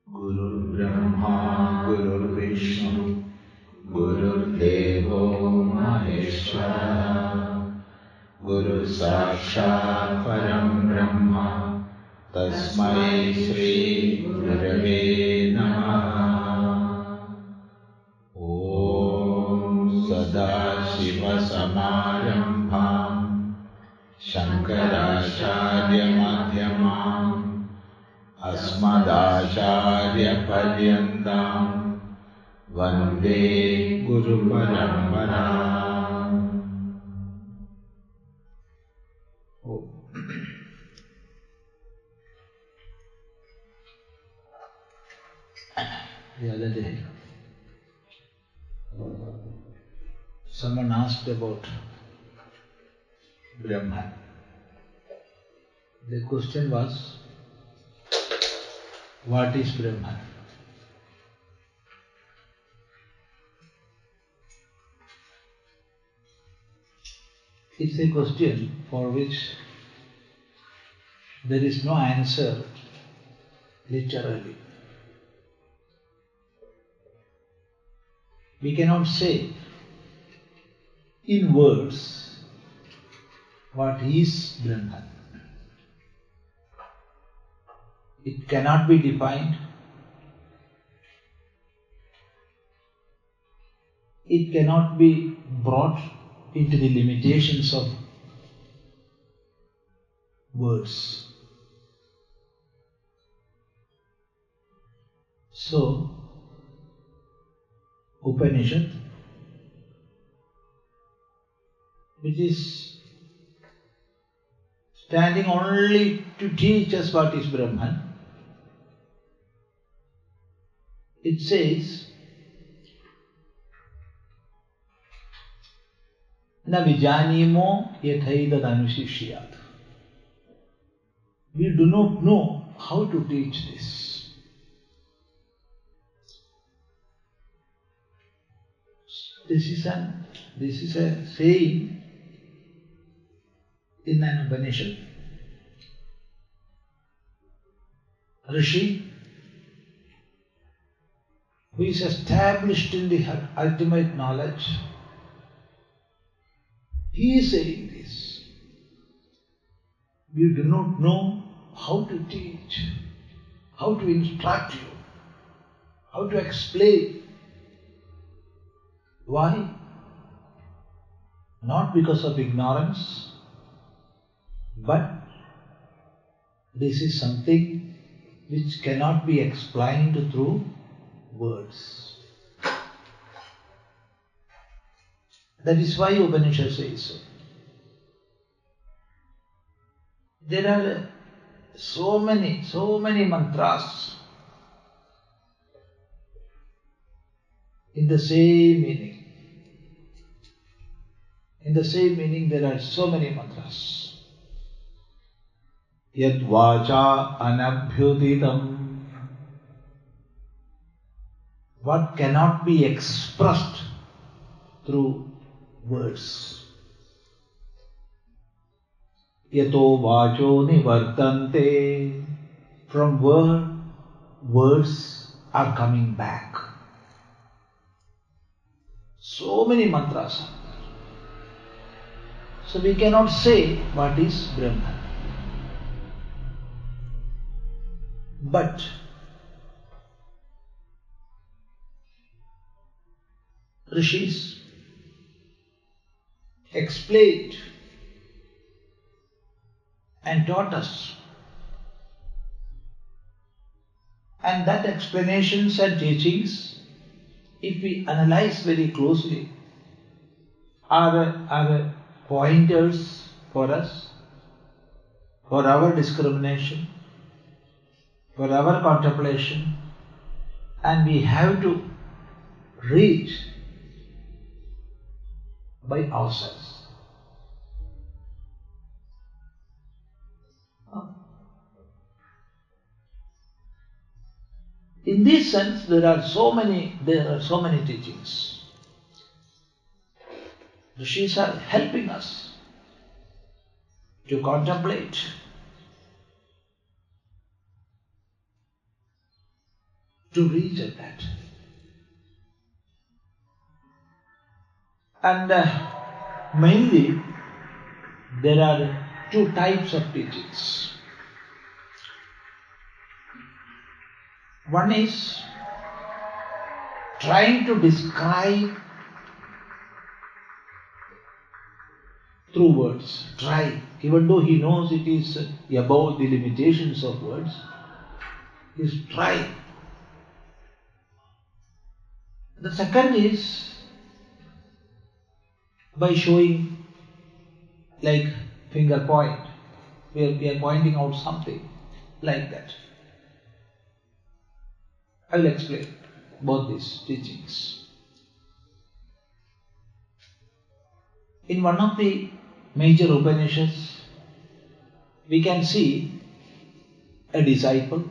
Guru Brahma, Guru Vishnu, Guru Devo Maheshwara, Guru Sakshat Param Brahma, Tasmai Shri Gurave Namaha. Om Sadashiva Samarambham Shankaracharya Madhyamam Asmadacharya Paryantam Vande Guru Parampara. The other day, someone asked about Brahman. The question was, what is Brahman? It's a question for which there is no answer literally. We cannot say in words what is Brahman. It cannot be defined. It cannot be brought into the limitations of words. So, Upanishad, which is standing only to teach us what is Brahman, it says, Na vijanimo yathaidad anushishyat. We do not know how to teach this. This is a saying in an Upanishad. Rishi, who is established in the ultimate knowledge, he is saying this. You do not know how to teach, how to instruct you, how to explain. Why? Not because of ignorance, but this is something which cannot be explained through words. That is why Upanishad says so. There are so many mantras in the same meaning. In the same meaning there are so many mantras. Yad vacha anabhyuditam. What cannot be expressed through words. Yato vacho nivartante. From where words are coming back. So many mantras are there. So we cannot say what is Brahman. But Rishis explained and taught us. And that explanations and teachings, if we analyze very closely, are pointers for us, for our discrimination, for our contemplation, and we have to reach by ourselves. In this sense, there are so many teachings. Rishis are helping us to contemplate, to reach at that. And mainly there are two types of teachings. One is trying to describe through words. Try. Even though he knows it is above the limitations of words, he is trying. The second is by showing, like finger point. We are pointing out something like that. I will explain both these teachings. In one of the major Upanishads, we can see a disciple,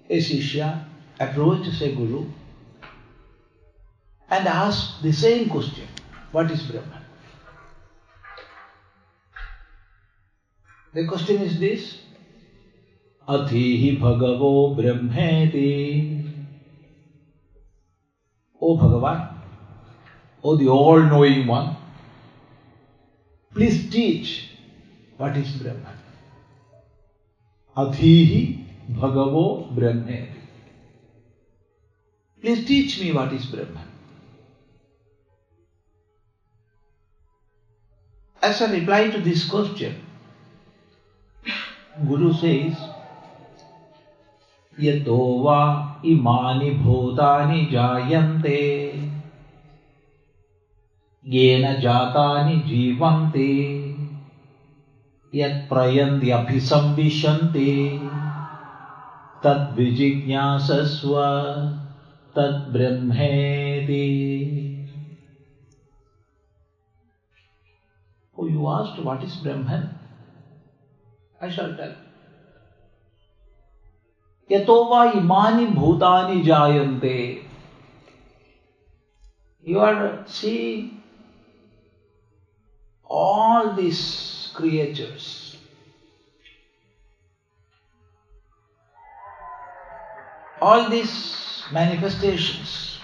a Shishya, approaches a Guru and asks the same question: what is Brahman? The question is this: Athihi Bhagavo Brahmeti. O Bhagavan, O the all-knowing one, please teach what is Brahman. Athihi Bhagavo Brahmeti. Please teach me what is Brahman. As a reply to this question, Guru says, Yato va imani bhutani jayante yena jatani jivante yat prayanti abhisambhishanti tad vijijñāsasva tad brahmeti. Oh, you asked what is Brahman? I shall tell. Yato va imani bhutani jayante. You are seeing all these creatures, all these manifestations,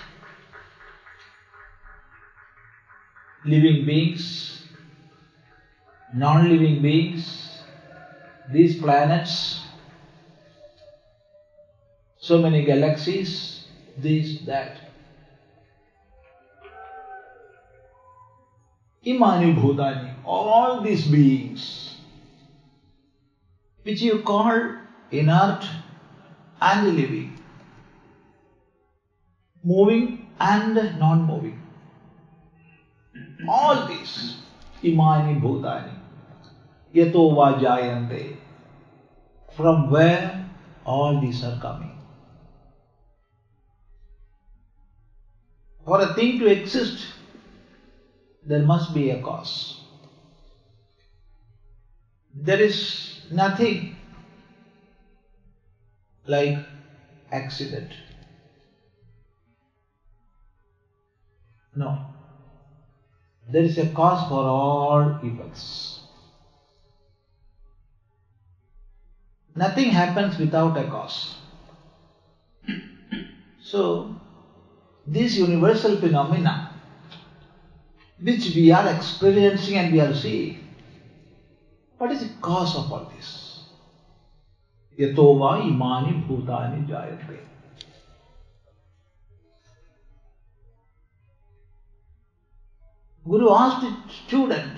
living beings, non-living beings, these planets, so many galaxies, this, that. Imani bhutani, all these beings, which you call inert and living, moving and non-moving. All these, imani bhutani, yato va jayante. From where all these are coming? For a thing to exist, there must be a cause. There is nothing like accident. No. There is a cause for all events. Nothing happens without a cause. So, these universal phenomena which we are experiencing and we are seeing, what is the cause of all this? Yato va imani bhutani jayate. Guru asked the student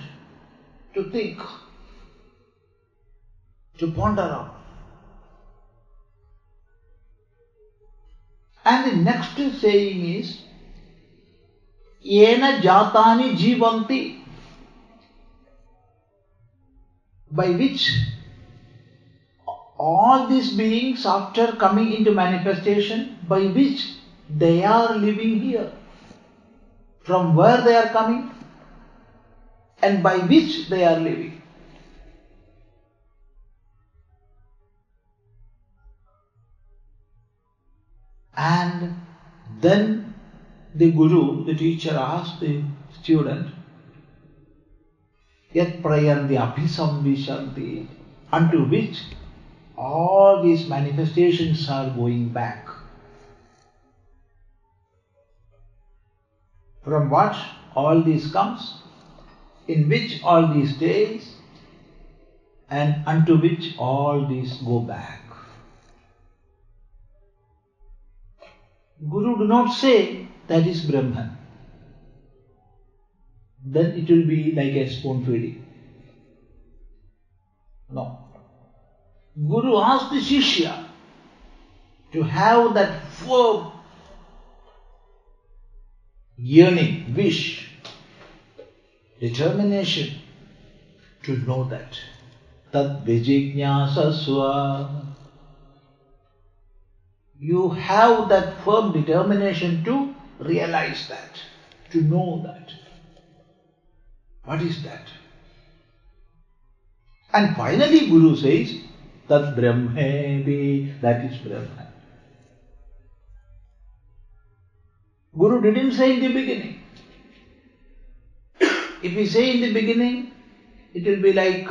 to think, to ponder on. And the next saying is, Yena jatani jivanti, by which all these beings, after coming into manifestation, by which they are living here, from where they are coming and by which they are living. And then the Guru, the teacher, asked the student, Yat prayanti abhisamvishanti, unto which all these manifestations are going back. From what all this comes, in which all these stays, and unto which all these go back. Guru do not say that is Brahman. Then it will be like a spoon feeding. No. Guru asked the Shishya to have that firm yearning, wish, determination to know that. Tad vijijñāsasva. You have that firm determination to realize that, to know that. What is that? And finally Guru says, Tad Brahmedi, that is Brahman. Guru didn't say in the beginning. If we say in the beginning, it will be like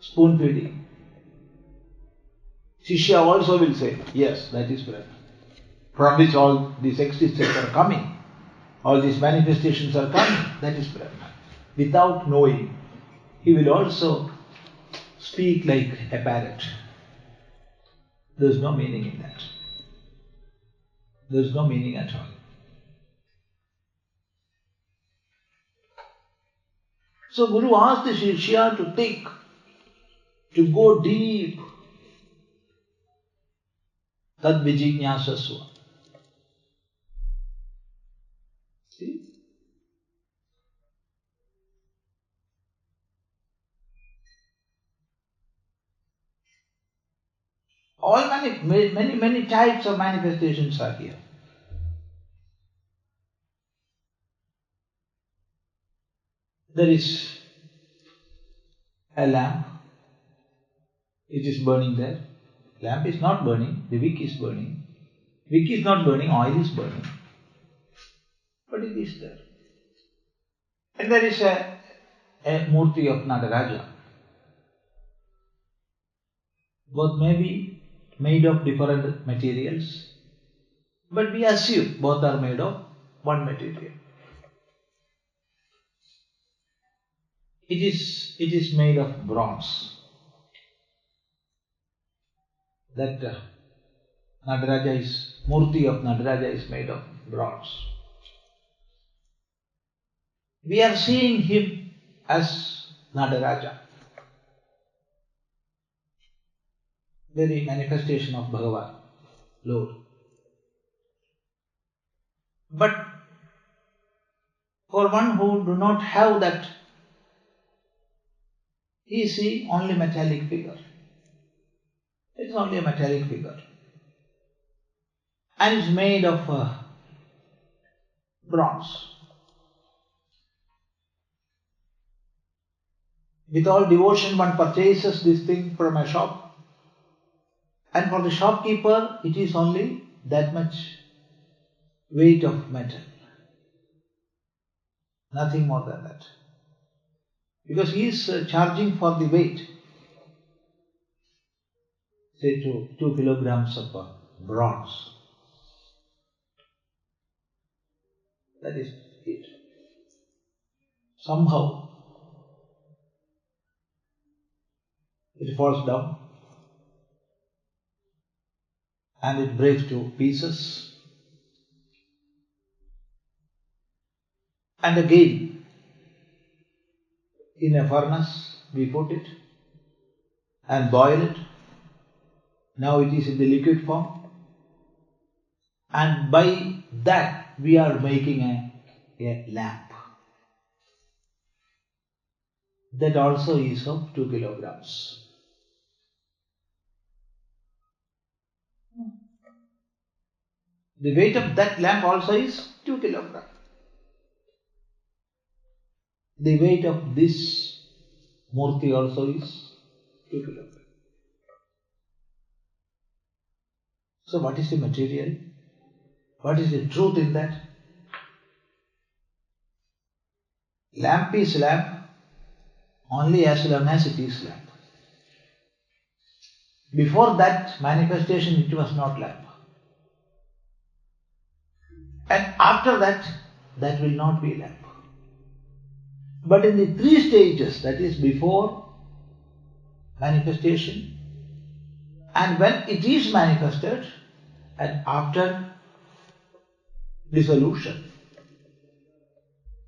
spoon feeding. Shishya also will say, yes, that is Brahman. From which all these existences are coming, all these manifestations are coming, that is Brahman. Without knowing, he will also speak like a parrot. There is no meaning in that. There is no meaning at all. So Guru asked the Shishya to think, to go deep. Tad vijijñāsasva. See? All many types of manifestations are here. There is a lamp. It is burning there. Lamp is not burning. The wick is burning. Wick is not burning. Oil is burning. But it is there. And there is a murti of Nataraja. Both may be made of different materials. But we assume both are made of one material. It is made of bronze. That murti of Nataraja is made of bronze. We are seeing him as Nataraja. Very manifestation of Bhagavan, Lord. But for one who do not have that, he see only metallic figure. It is only a metallic figure. And it's made of bronze. With all devotion one purchases this thing from a shop. And for the shopkeeper it is only that much weight of metal. Nothing more than that. Because he is charging for the weight. Say 2 kilograms of bronze. That is it. Somehow it falls down and it breaks to pieces. And again, in a furnace we put it and boil it. Now it is in the liquid form. And by that we are making a lamp. That also is of 2 kilograms. The weight of that lamp also is 2 kilograms. The weight of this murti also is 2 kilograms. So what is the material? What is the truth in that? Lamp is lamp, only as long as it is lamp. Before that manifestation it was not lamp. And after that, that will not be lamp. But in the three stages, that is before manifestation, and when it is manifested, and after dissolution,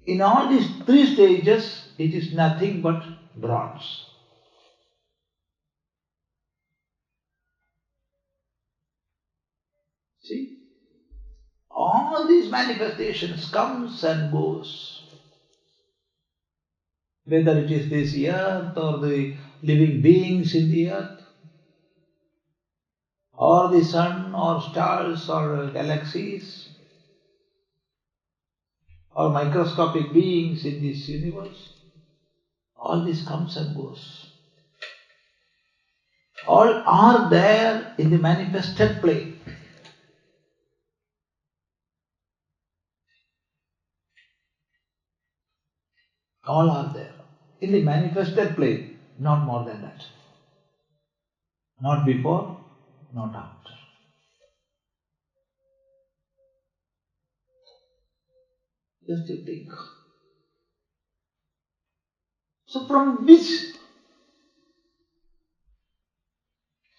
in all these three stages, it is nothing but bronze. See? All these manifestations comes and goes. Whether it is this earth or the living beings in the earth, or the sun or stars or galaxies, or microscopic beings in this universe, all this comes and goes. All are there in the manifested plane. All are there in the manifested plane, not more than that. Not before, not after. Just you think. So from which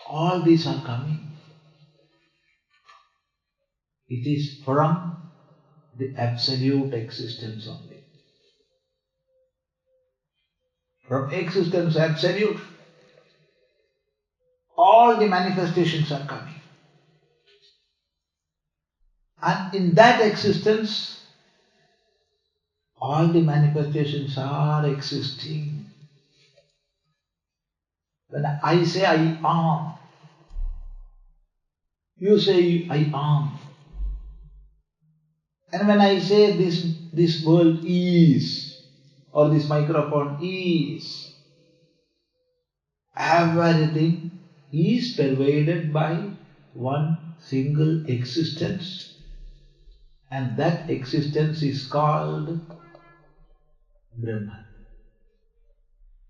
all these are coming? It is from the absolute existence only. From existence absolute, all the manifestations are coming. And in that existence, all the manifestations are existing. When I say I am, you say I am. And when I say this world is, or this microphone is, everything is pervaded by one single existence. And that existence is called Brahman.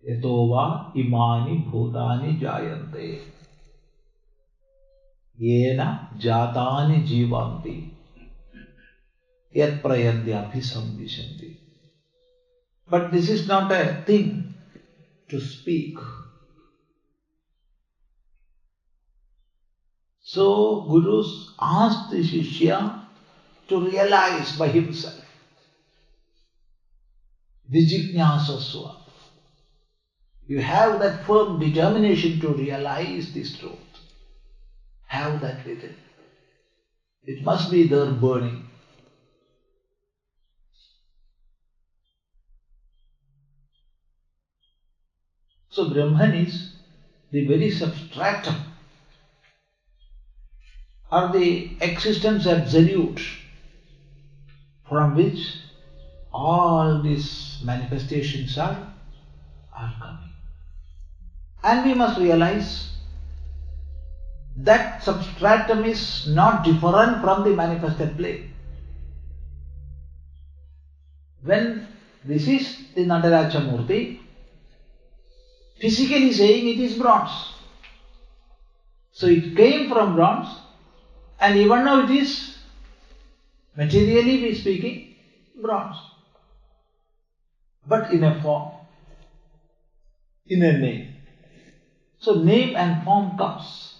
Yatova imani bhutani jayante. Yena jatani jivanti. Yat prayandya abhisamvishanti. But this is not a thing to speak. So Gurus asked the Shishya to realize by himself. Vijijñāsasva. You have that firm determination to realize this truth. Have that within. It must be there burning. So Brahman is the very substratum, or the existence absolute, from which all these manifestations are coming. And we must realize that substratum is not different from the manifested plane. When this is the Nataraja Murti, physically saying it is bronze. So it came from bronze, and even now it is, materially speaking, bronze. But in a form, in a name. So name and form comes.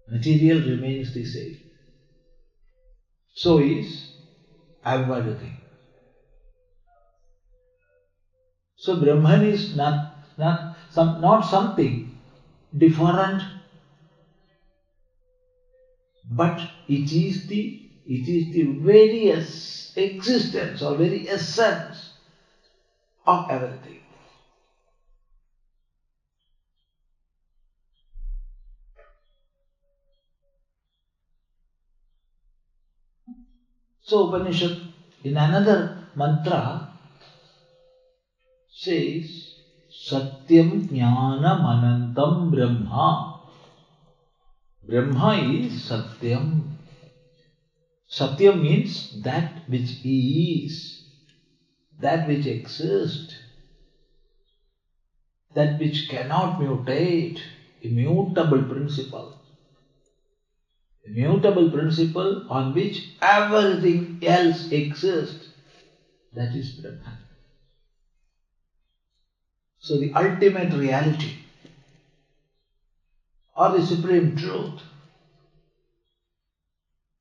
Material remains the same. So is everything. So Brahman is not something different, but it is the very existence or very essence of everything. So Upanishad in another mantra says, Satyam Jnanam Anantam Brahma. Brahma is Satyam. Satyam means that which is. that which exists, that which cannot mutate, immutable principle. Immutable principle on which everything else exists, that is Brahman. So the ultimate reality or the supreme truth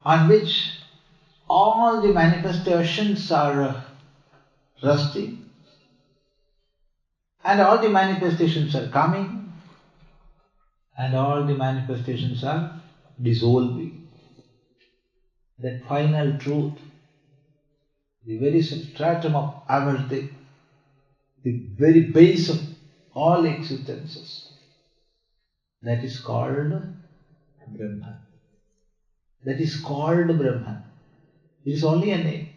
on which all the manifestations are resting and all the manifestations are coming and all the manifestations are dissolving. That final truth, the very substratum of everything, the very base of all existences, that is called Brahman. That is called Brahman. It is only a name.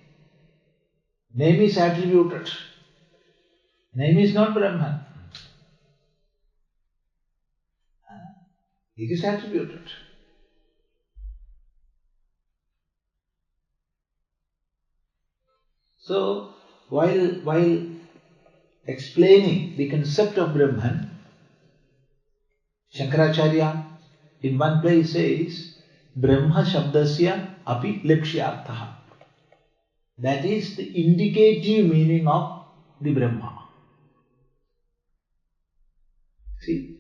Name is attributed. Name is not Brahman. It is attributed. So, while explaining the concept of Brahman, Shankaracharya in one place says, Brahma Shabdasya api lakshyarthaha. That is the indicative meaning of the Brahma. See?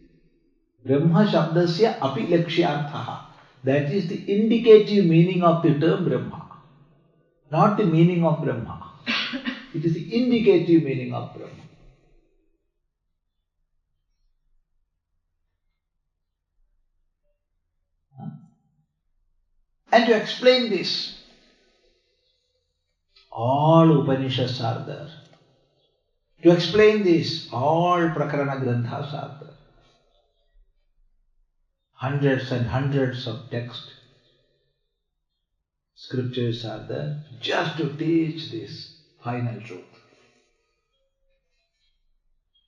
Brahma Shabdasya api lakshyarthaha. That is the indicative meaning of the term Brahma. Not the meaning of Brahma. It is the indicative meaning of Brahma. And to explain this, all Upanishads are there. To explain this, all Prakarana Granthas are there. Hundreds and hundreds of texts, scriptures are there just to teach this final truth.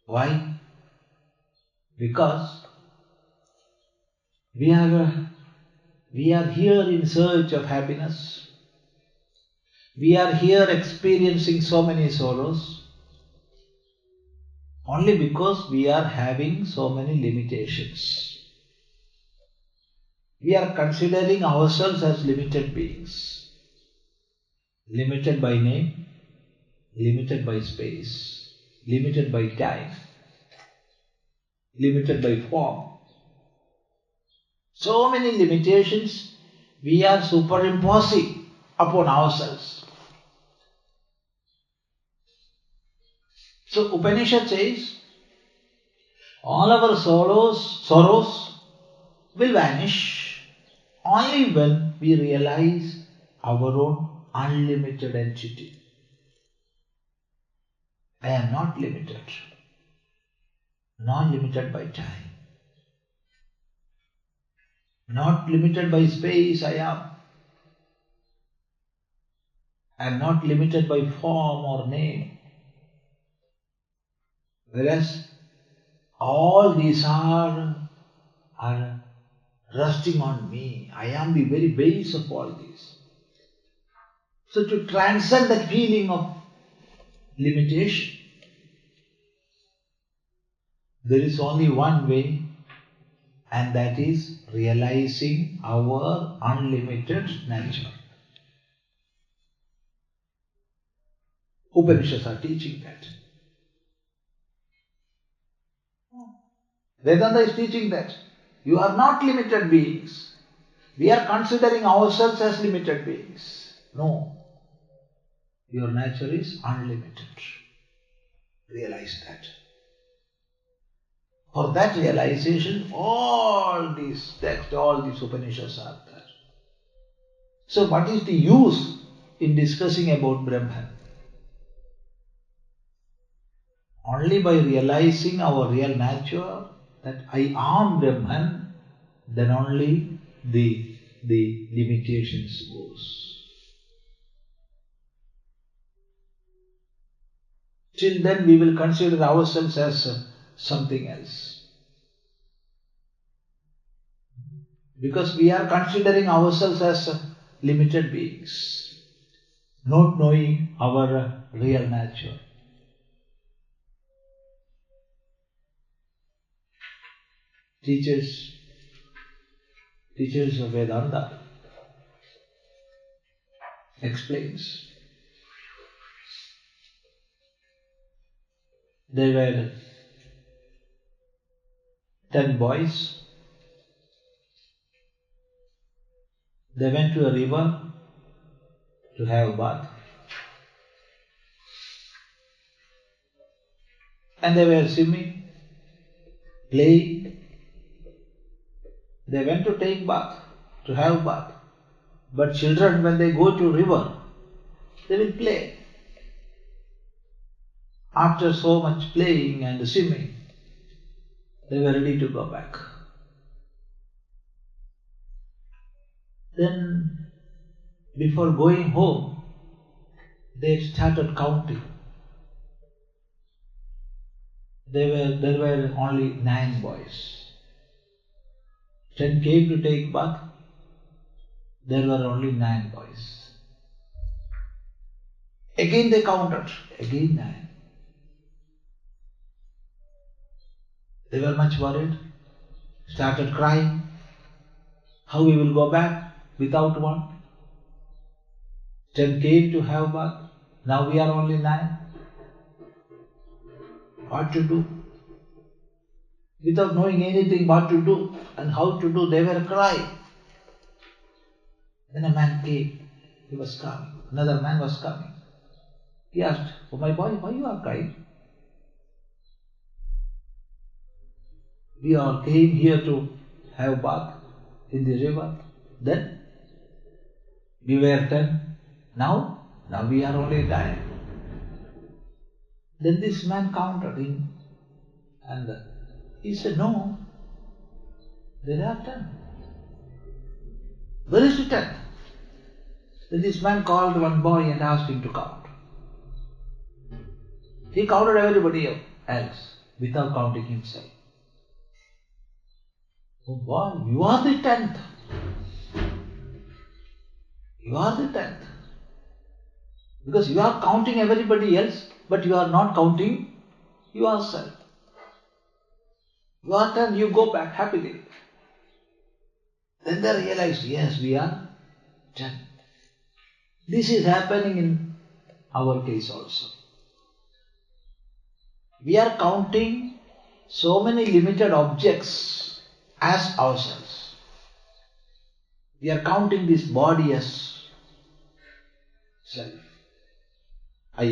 Why? Because we are here in search of happiness. We are here experiencing so many sorrows only because we are having so many limitations. We are considering ourselves as limited beings. Limited by name, limited by space, limited by time, limited by form. So many limitations we are superimposing upon ourselves. So Upanishad says, all our sorrows will vanish only when we realize our own unlimited entity. I am not limited, not limited by time, not limited by space. I am not limited by form or name. Whereas all these are resting on me. I am the very base of all these. So to transcend that feeling of limitation, there is only one way, and that is realizing our unlimited nature. Upanishads are teaching that. Vedanta is teaching that. You are not limited beings. We are considering ourselves as limited beings. No. Your nature is unlimited. Realize that. For that realization, all these texts, all these Upanishads are there. So what is the use in discussing about Brahman? Only by realizing our real nature, that I am Brahman, then only the limitations goes. Till then we will consider ourselves as something else. Because we are considering ourselves as limited beings. not knowing our real nature. Teachers of Vedanta explains. There were 10 boys. They went to a river to have a bath. And they were swimming, playing. They went to take bath, to have bath. But children, when they go to river, they will play. After so much playing and swimming, they were ready to go back. Then, before going home, they started counting. There were only 9 boys. 10 came to take bath. There were only 9 boys. Again they counted. Again 9. They were much worried. Started crying. How we will go back without one? 10 came to have bath. Now we are only 9. What to do? Without knowing anything what to do and how to do, they were crying. Then a man came. He was coming. Another man was coming. He asked, "Oh my boy, why you are crying? We all came here to have bath in the river. Then we were 10. Now we are only 9. Then this man counted him and he said, "No, there are 10. Where is the 10th? Then this man called one boy and asked him to count. He counted everybody else without counting himself. "Oh boy, you are the 10th. You are the 10th. Because you are counting everybody else, but you are not counting yourself. You are 10, you go back happily." Then they realized, yes, we are 10. This is happening in our case also. We are counting so many limited objects as ourselves. We are counting this body as self. I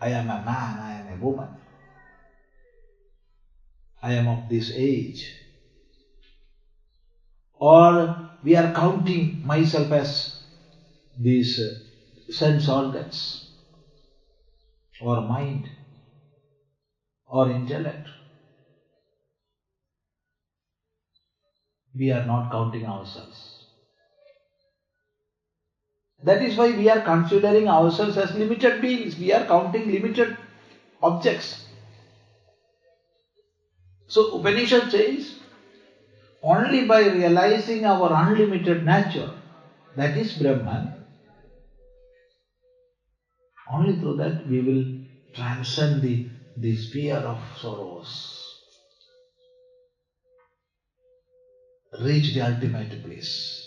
am a man, I am a woman. I am of this age. Or we are counting myself as these sense organs, or mind, or intellect. We are not counting ourselves. That is why we are considering ourselves as limited beings. We are counting limited objects. So Upanishad says, only by realizing our unlimited nature, that is Brahman, only through that we will transcend the sphere of sorrows, reach the ultimate bliss.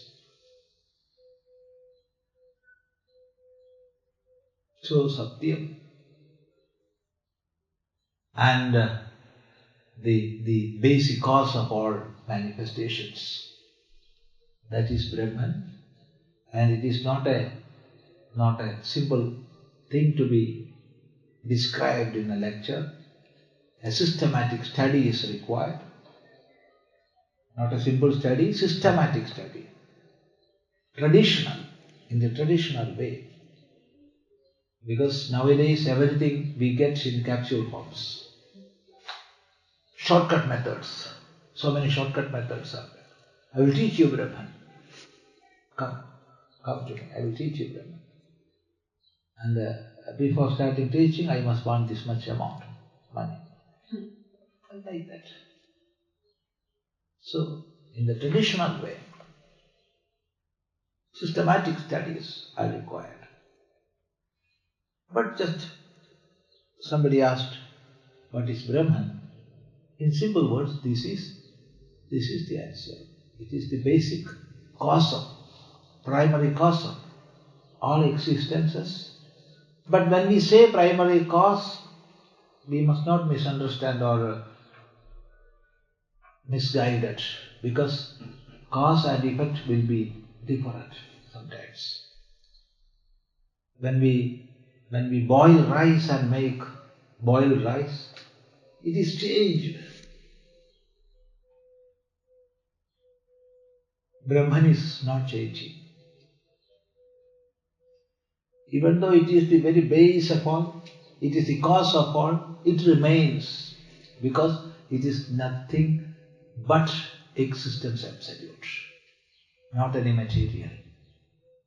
So Satyam and the basic cause of all manifestations, that is Brahman, and it is not a simple thing to be described in a lecture. A systematic study is required. Not a simple study, systematic study. Traditional, in the traditional way. Because nowadays everything we get in capsule forms. Shortcut methods. So many shortcut methods are there. I will teach you Brahman. Come to me, I will teach you Brahman. And before starting teaching, I must want this much amount of money. Like that. So, in the traditional way, systematic studies are required. But just somebody asked, what is Brahman? In simple words, this is the answer. It is the basic cause of, primary cause of all existences. But when we say primary cause, we must not misunderstand or misguide it, because cause and effect will be different sometimes. When we boil rice and make boiled rice, it is changed. Brahman is not changing. Even though it is the very base of all, it is the cause of all, it remains, because it is nothing but existence absolute. Not any material,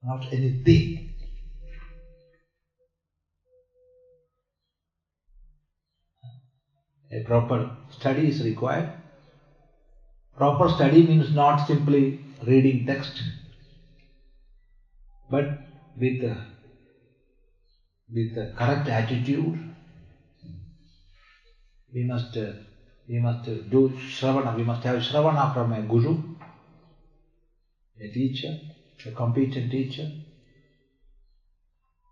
not anything. A proper study is required. Proper study means not simply reading text, but with a correct attitude. We must do Shravana. We must have Shravana from a Guru, a teacher, a competent teacher.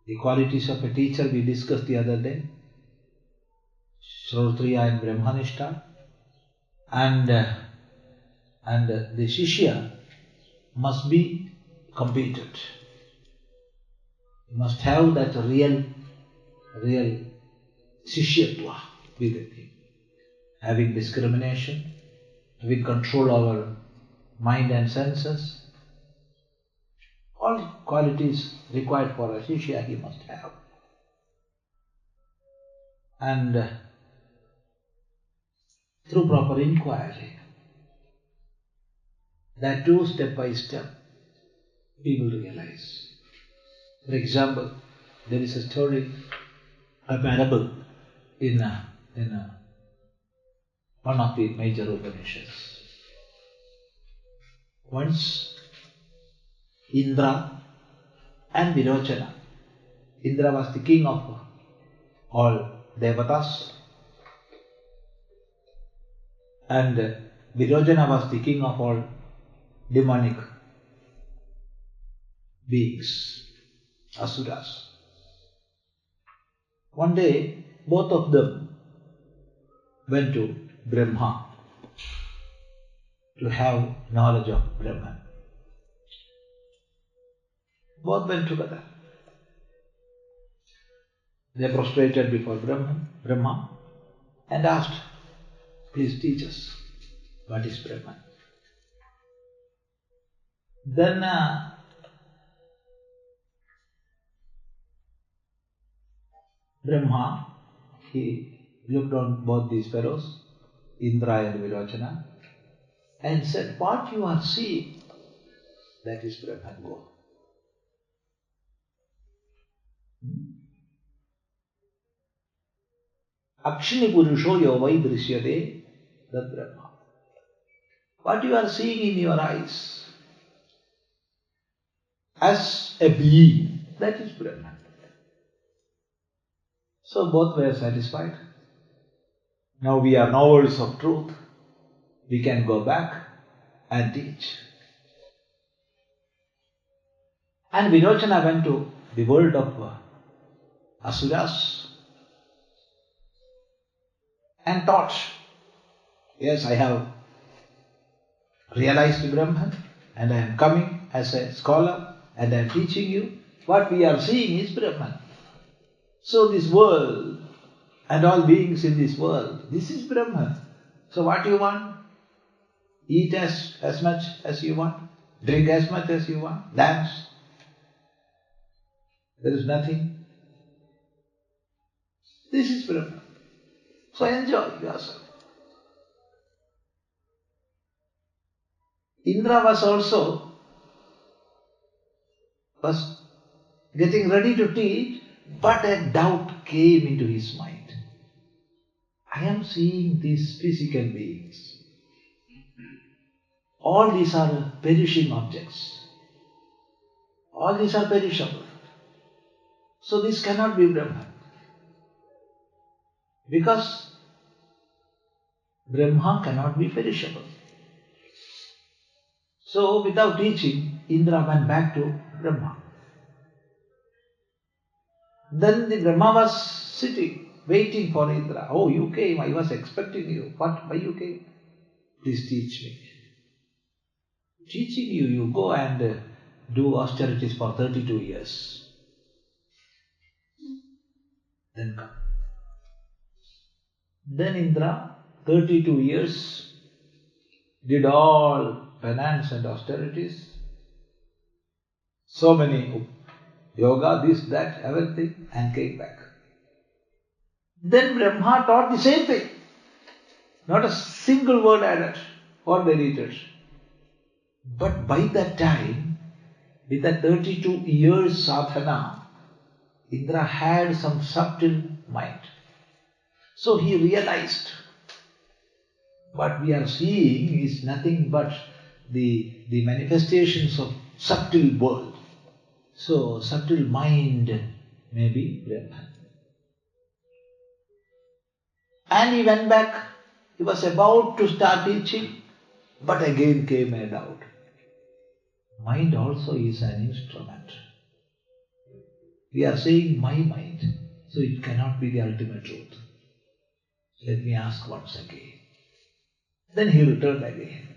The qualities of a teacher we discussed the other day. Shrotriya and Brahmanishta. And the Shishya must be competent. He must have that real Shishyatva within him. Having discrimination, having control over mind and senses, all qualities required for a Shishya he must have. And through proper inquiry, that too step by step, we will realize. For example, there is a story, a parable in one of the major Upanishads. Once, Indra and Virochana. Indra was the king of all Devatas, and Virochana was the king of all demonic beings, Asuras. One day, both of them went to Brahma to have knowledge of Brahman. Both went together. They prostrated before Brahma and asked, please teach us what is Brahman. Then Brahma, he looked on both these fellows, Indra and Virochana, and said, what you are seeing, that is Brahman. Go. Akshini Purusho Yovai Drishyate, that Brahma. What you are seeing in your eyes as a being, that is Brahman. So both were satisfied. Now we are knowers of truth. We can go back and teach. And Virochana went to the world of Asuras and taught. Yes, I have realized Brahman and I am coming as a scholar and I am teaching you. What we are seeing is Brahman. So this world and all beings in this world, this is Brahman. So what you want? Eat as much as you want, drink as much as you want, dance. There is nothing. This is Brahman. So enjoy yourself. Indra was getting ready to teach, but a doubt came into his mind. I am seeing these physical beings. All these are perishing objects. All these are perishable. So this cannot be Brahman. Because Brahma cannot be perishable. So without teaching, Indra went back to Brahma. Then the Brahma was sitting, waiting for Indra. Oh, you came, I was expecting you. Why you came? Please teach me. Teaching you, you go and do austerities for 32 years. Then come. Then Indra, 32 years, did all penance and austerities. So many yoga, this, that, everything, and came back. Then Brahma taught the same thing. Not a single word added or deleted. But by that time, with that 32 years sadhana, Indra had some subtle mind. So he realized what we are seeing is nothing but the manifestations of subtle world. So subtle mind may be Brahman. And he went back. He was about to start teaching, but again came a doubt. Mind also is an instrument. We are saying my mind, so it cannot be the ultimate truth. Let me ask once again. Then he returned again.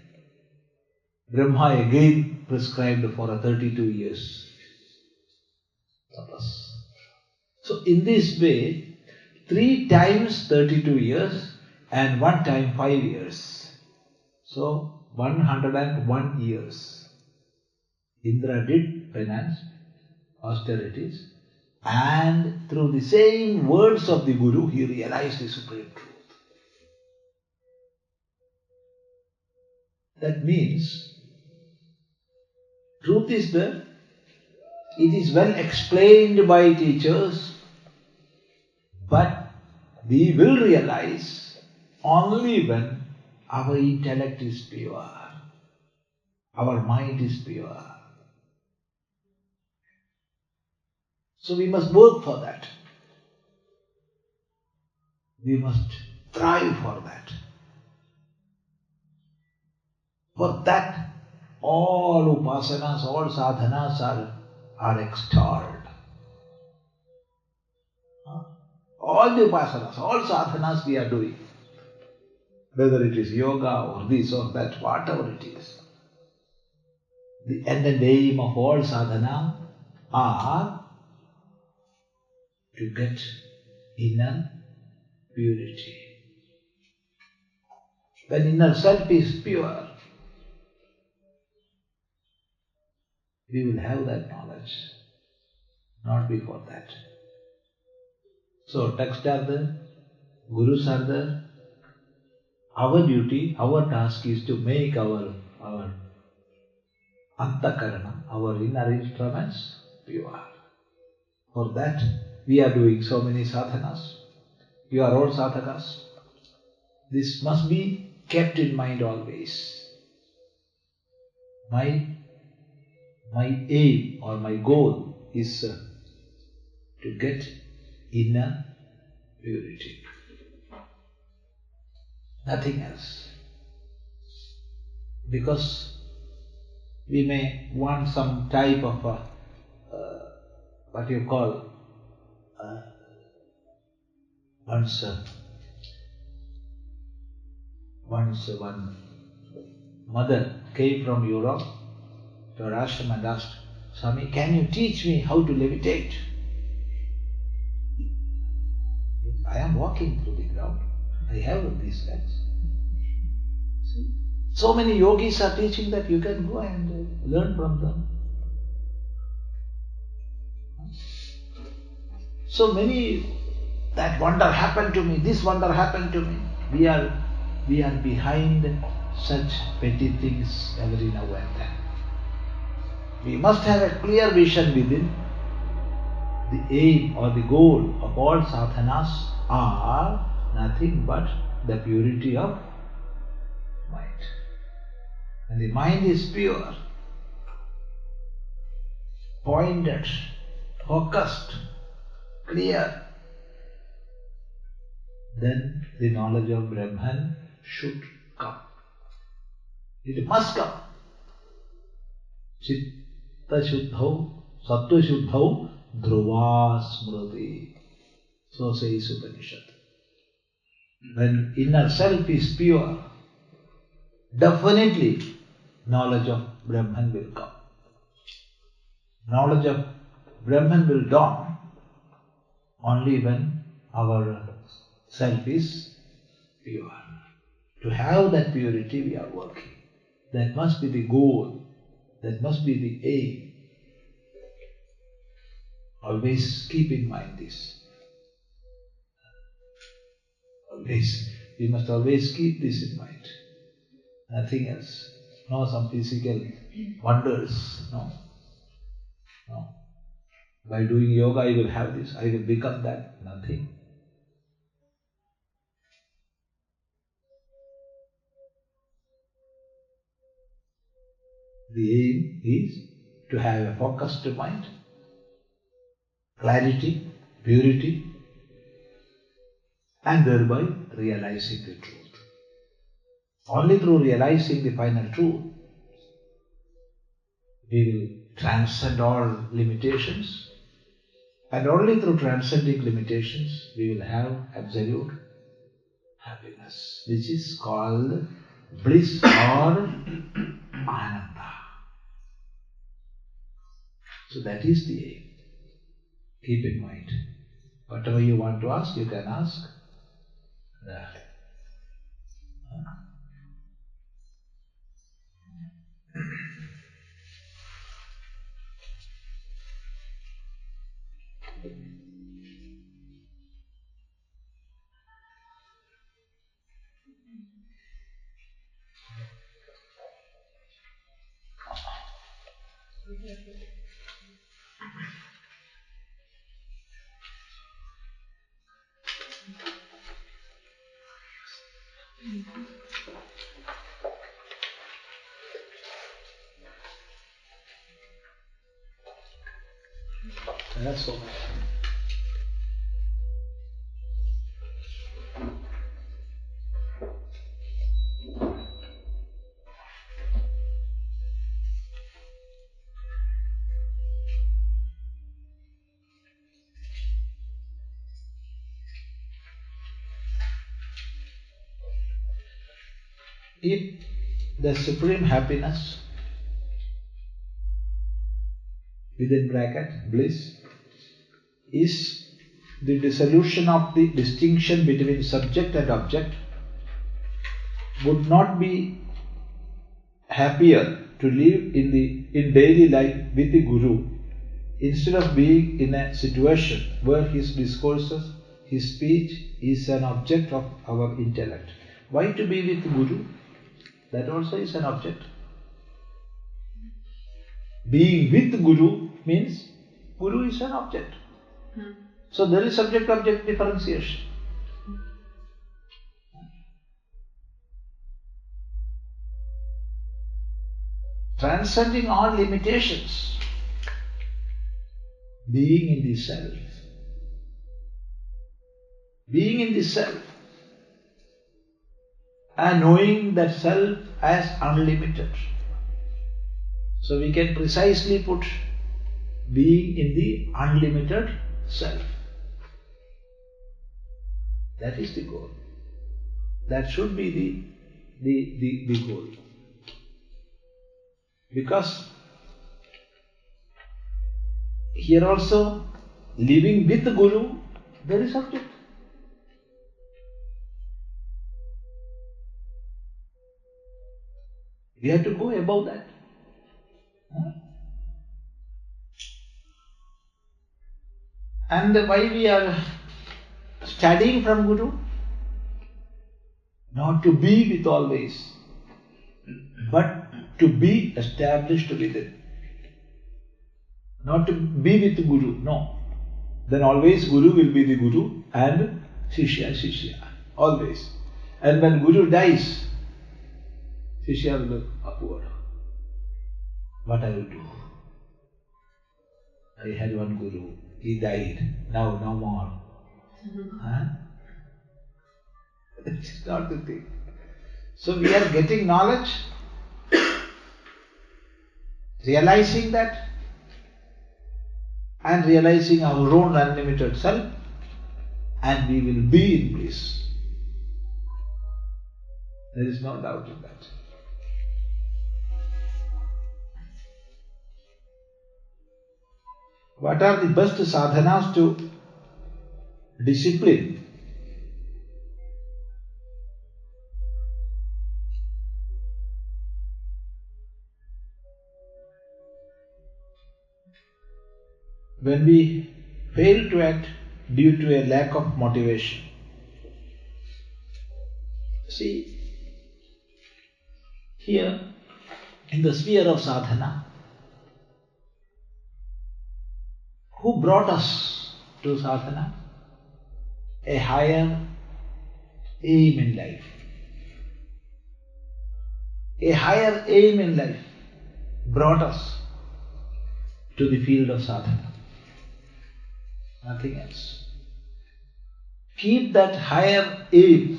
Brahma again prescribed for a 32 years tapas. So in this way, 3 times 32 years and 1 time 5 years. So 101 years. Indra did penance, austerities, and through the same words of the Guru, he realized the supreme truth. That means, truth is there, it is well explained by teachers, but we will realize only when our intellect is pure, our mind is pure. So we must work for that. We must strive for that. For that, all upasanas, all sadhanas are extolled. All the upasanas, all sadhanas we are doing. Whether it is yoga or this or that, whatever it is. The end and aim of all sadhana are to get inner purity. When inner self is pure, we will have that knowledge. Not before that. So texts are there, gurus are there. Our duty, our task is to make our antakarana, our inner instruments, pure. For that, we are doing so many sadhanas. You are all sadhakas. This must be kept in mind always. My aim or my goal is to get inner purity. Nothing else. Because we may want some type of what you call once one mother came from Europe to her ashram and asked, Swami, can you teach me how to levitate? I am walking through the ground. I have these legs. See? So many yogis are teaching that you can go and learn from them. So many, that wonder happened to me, this wonder happened to me. We are behind such petty things every now and then. We must have a clear vision within. The aim or the goal of all sadhanas are nothing but the purity of mind. When the mind is pure, pointed, focused, clear, then the knowledge of Brahman should come. It must come. Chitta shuddhau, sattva shuddhau, dhruva smriti. So says Upanishad. When inner self is pure, definitely knowledge of Brahman will come. Knowledge of Brahman will dawn only when our self is pure. To have that purity we are working. That must be the goal. That must be the aim. Always keep in mind this. We must always keep this in mind. Nothing else. No some physical wonders. No. By doing yoga I will have this, I will become that. Nothing. The aim is to have a focused mind, clarity, purity, and thereby realizing the truth. Only through realizing the final truth, we will transcend all limitations, and only through transcending limitations, we will have absolute happiness, which is called bliss or ananda. So that is the aim. Keep in mind. Whatever you want to ask, you can ask. That's so much. If the supreme happiness, within bracket, bliss, is the dissolution of the distinction between subject and object, would not be happier to live in daily life with the Guru instead of being in a situation where his discourses, his speech is an object of our intellect. Why to be with Guru? That also is an object. Being with Guru means Guru is an object. So there is subject-object differentiation. Transcending all limitations, being in the self. Being in the self and knowing that self as unlimited. So we can precisely put being in the unlimited self. That is the goal. That should be the goal. Because here also, living with the Guru, there is object. We have to go above that. And why we are studying from Guru? Not to be with always, but to be established within. Not to be with Guru, no. Then always Guru will be the Guru and Shishya, always. And when Guru dies, Shishya will look upward. What I will do? I had one Guru, He died. Now no more. Huh? That is not the thing. So we are getting knowledge, realizing that, and realizing our own unlimited self, and we will be in bliss. There is no doubt in that. What are the best sadhanas to discipline? When we fail to act due to a lack of motivation. See, here in the sphere of sadhana, who brought us to sadhana? A higher aim in life. A higher aim in life brought us to the field of sadhana. Nothing else. Keep that higher aim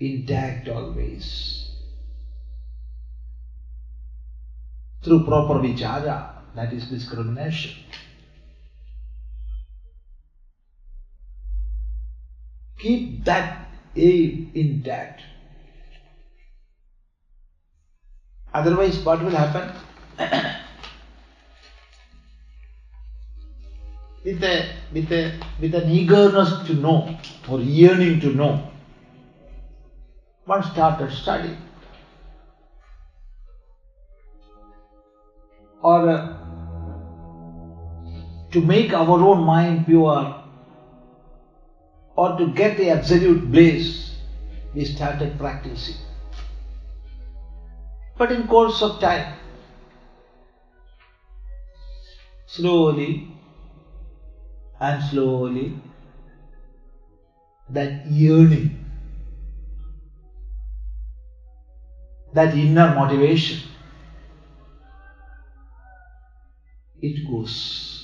intact always. Through proper vichara, that is discrimination. Keep that aim intact. Otherwise, what will happen? with an eagerness to know or yearning to know, one started studying. Or to make our own mind pure, or to get the absolute bliss, we started practicing. But in course of time, slowly and slowly, that yearning, that inner motivation, it goes.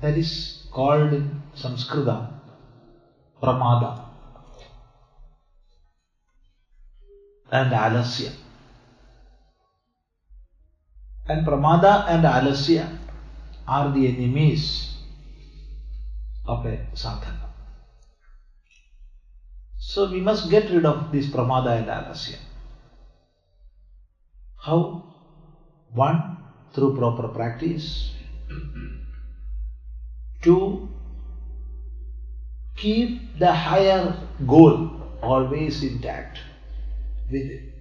That is called in Sanskrita pramada and alasya. And pramada and alasya are the enemies of a sadhana. So we must get rid of this pramada and alasya. How? One, through proper practice. Two, keep the higher goal always intact within.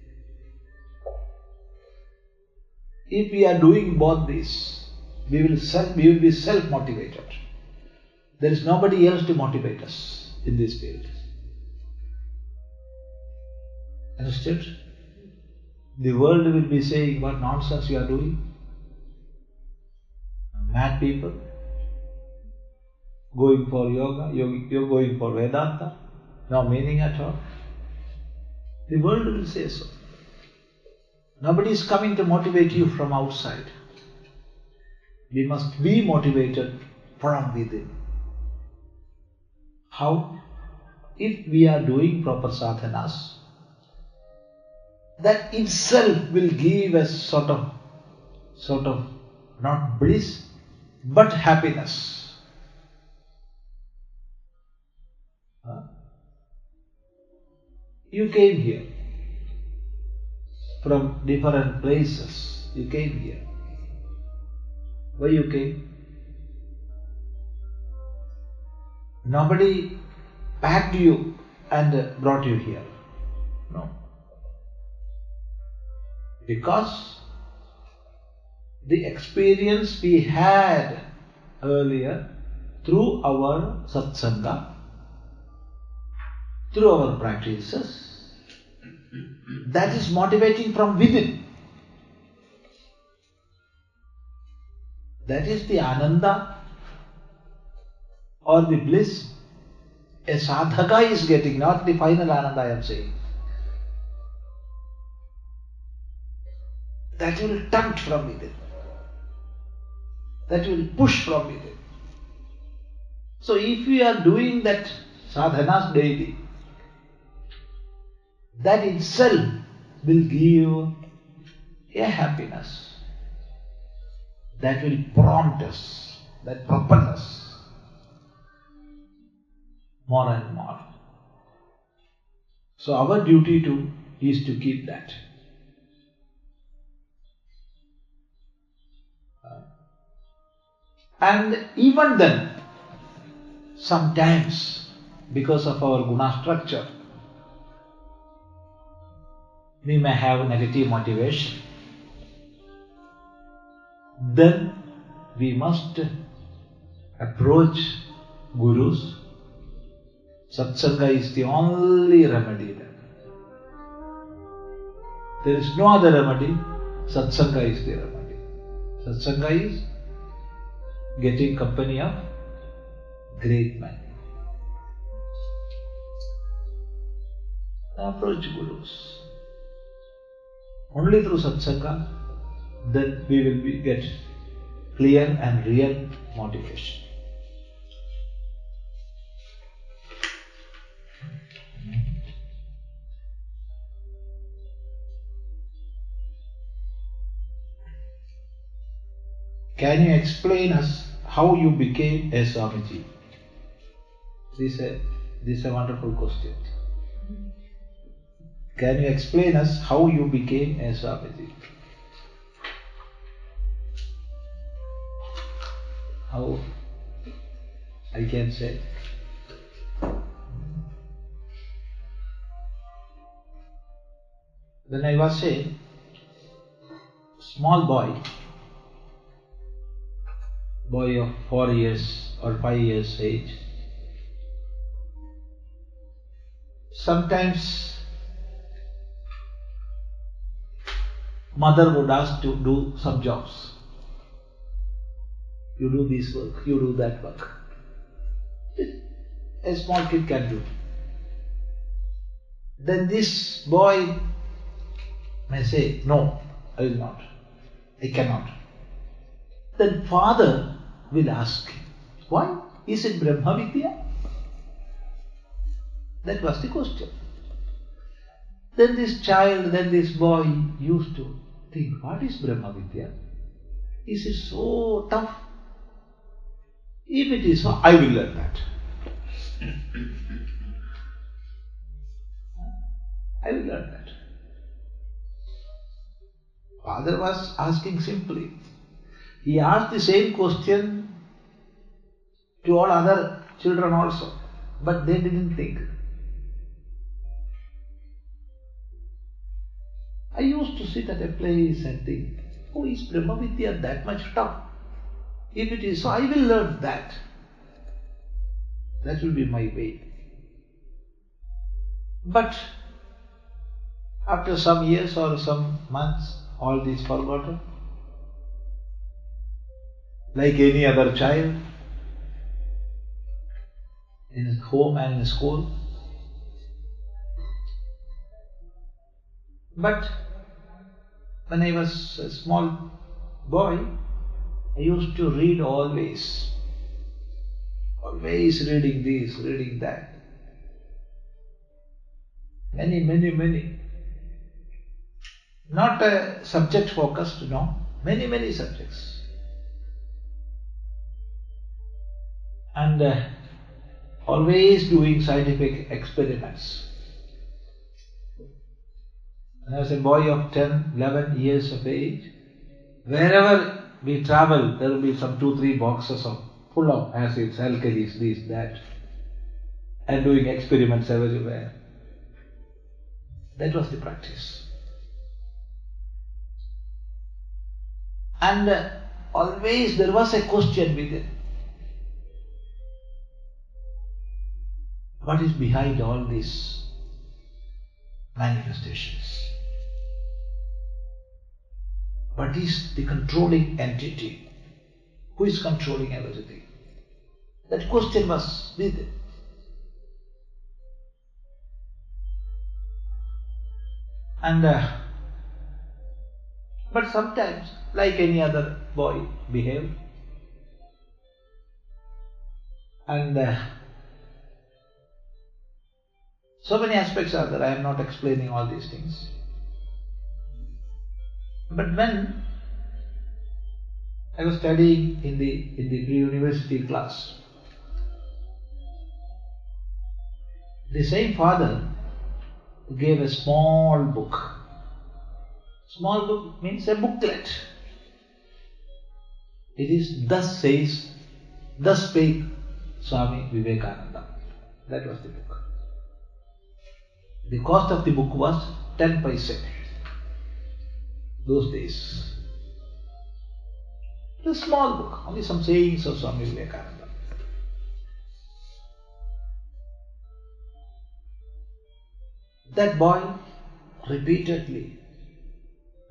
If we are doing both these, we will be self-motivated. There is nobody else to motivate us in this field. Understood? The world will be saying, what nonsense you are doing? Mad people. Going for yoga, you're going for Vedanta. No meaning at all. The world will say so. Nobody is coming to motivate you from outside. We must be motivated from within. How? If we are doing proper sadhanas, that itself will give us sort of not bliss, but happiness. You came here from different places. You came here. Why you came? Nobody packed you and brought you here. No. Because the experience we had earlier through our satsanga, through our practices, that is motivating from within. That is the ananda or the bliss a sadhaka is getting, not the final ananda I am saying. that will tempt from within, that will push from within. So if we are doing that sadhanas daily, that itself will give a happiness that will prompt us, that propel us more and more. So our duty is to keep that. And even then, sometimes, because of our guna structure, we may have negative motivation. Then we must approach gurus. Satsanga is the only remedy then. There is no other remedy. Satsanga is the remedy. Satsanga is getting company of great men. Approach gurus. Only through satsanga, then we will get clear and real motivation. Can you explain us how you became a Swamiji? This is a wonderful question. Can you explain us how you became a Swamiji? How I can say? When I was a small boy of 4 years or 5 years age, sometimes mother would ask to do some jobs. You do this work, you do that work. A small kid can do. Then this boy may say, no, I will not. I cannot. Then father will ask him, why? Is it Brahma Vidya? That was the question. Then this boy used to think, what is Brahma Vidya? Is it so tough? If it is so, I will learn that. I will learn that. Father was asking simply. He asked the same question to all other children also, but they didn't think. I used to sit at a place and think, oh, is Brahma Vidya that much tough? If it is so, I will learn that. That will be my way. But after some years or some months, all this forgotten. Like any other child, in home and in school. But when I was a small boy, I used to read always. Always reading this, reading that. Many. Not a subject focused, no. Many subjects. And always doing scientific experiments. When I was a boy of 10, 11 years of age, wherever we travel, there will be some 2-3 boxes full of acids, alkalis, this, that, and doing experiments everywhere. That was the practice. And always there was a question within. What is behind all these manifestations? What is the controlling entity? Who is controlling everything? That question was within. And But sometimes, like any other boy, behaved. And so many aspects are there. I am not explaining all these things. But when I was studying in the pre-university class, the same father gave a small book. Small book means a booklet. It is thus spake Swami Vivekananda. That was the book. The cost of the book was 10 paise. Those days. It was a small book, only some sayings of Swami Vivekananda. That boy repeatedly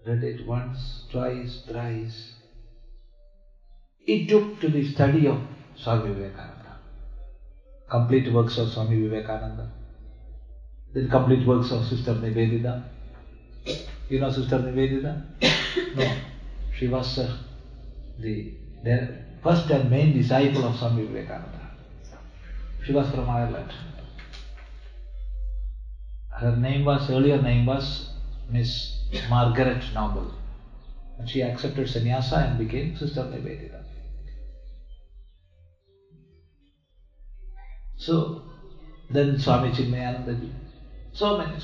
read it once, twice, thrice. It took to the study of Swami Vivekananda. Complete works of Swami Vivekananda. Then complete works of Sister Nivedita. You know Sister Nivedita? No. She was the first and main disciple of Swami Vivekananda. She was from Ireland. Her earlier name was Miss Margaret Noble. And she accepted sannyasa and became Sister Nivedita. So, then Swami Chidananda, so many.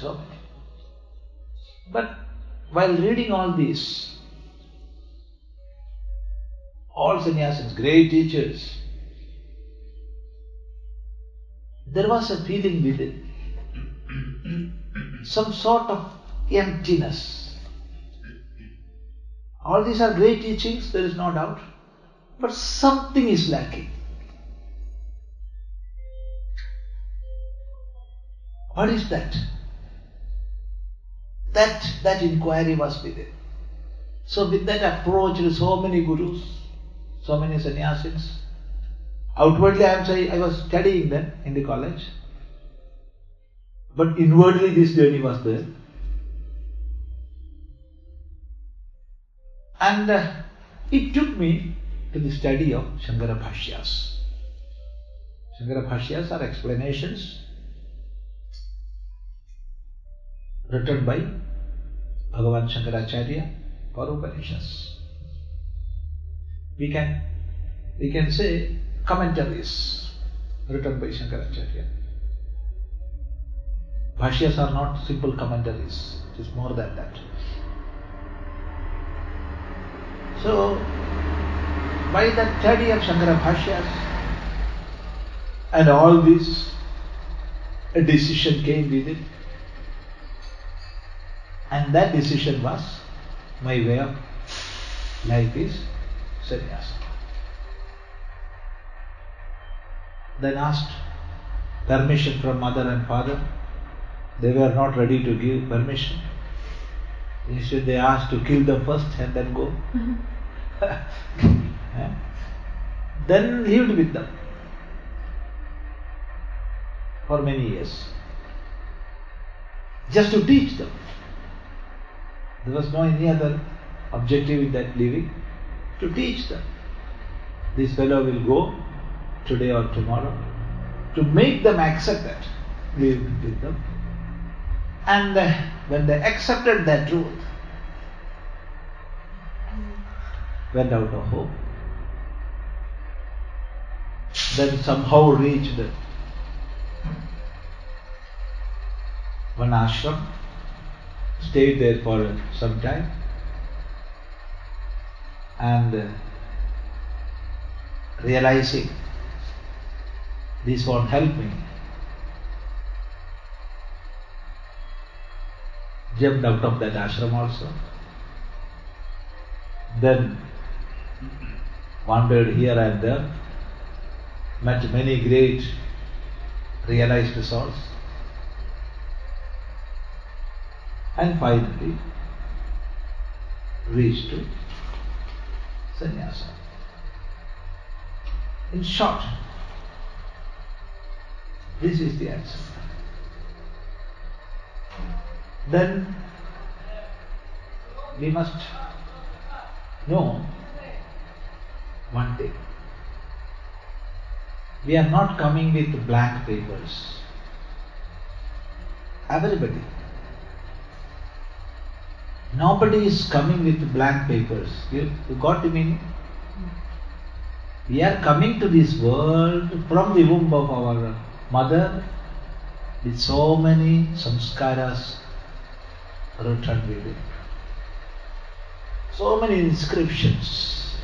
But while reading all these, all sannyasins, great teachers, there was a feeling within, some sort of emptiness. All these are great teachings, there is no doubt, but something is lacking. What is that? That inquiry was within. So with that approach, so many gurus, so many sannyasins. Outwardly I was studying them in the college. But inwardly this journey was there. And it took me to the study of Shankara Bhashyas. Shankara Bhashyas are explanations written by Bhagavan Shankaracharya for Upanishads. We can say commentaries written by Shankaracharya. Bhashyas are not simple commentaries, it is more than that. So, by the study of Shankara Bhashyas and all this, a decision came with it. And that decision was, my way of life is sannyasa. Then asked permission from mother and father. They were not ready to give permission. Instead they asked to kill them first and then go. Then lived with them for many years. Just to teach them. There was no any other objective in that living, to teach them. This fellow will go today or tomorrow, to make them accept that, live with them. And when they accepted that truth, went out of hope, then somehow reached one ashram, stayed there for some time, and realizing this won't help me, jumped out of that ashram also. Then wandered here and there, met many great realized souls, and finally reached to sannyasa. In short, this is the answer. Then we must No, one thing. We are not coming with blank papers. Everybody. Nobody is coming with blank papers. You got the meaning? We are coming to this world from the womb of our mother with so many samskaras written within. So many inscriptions.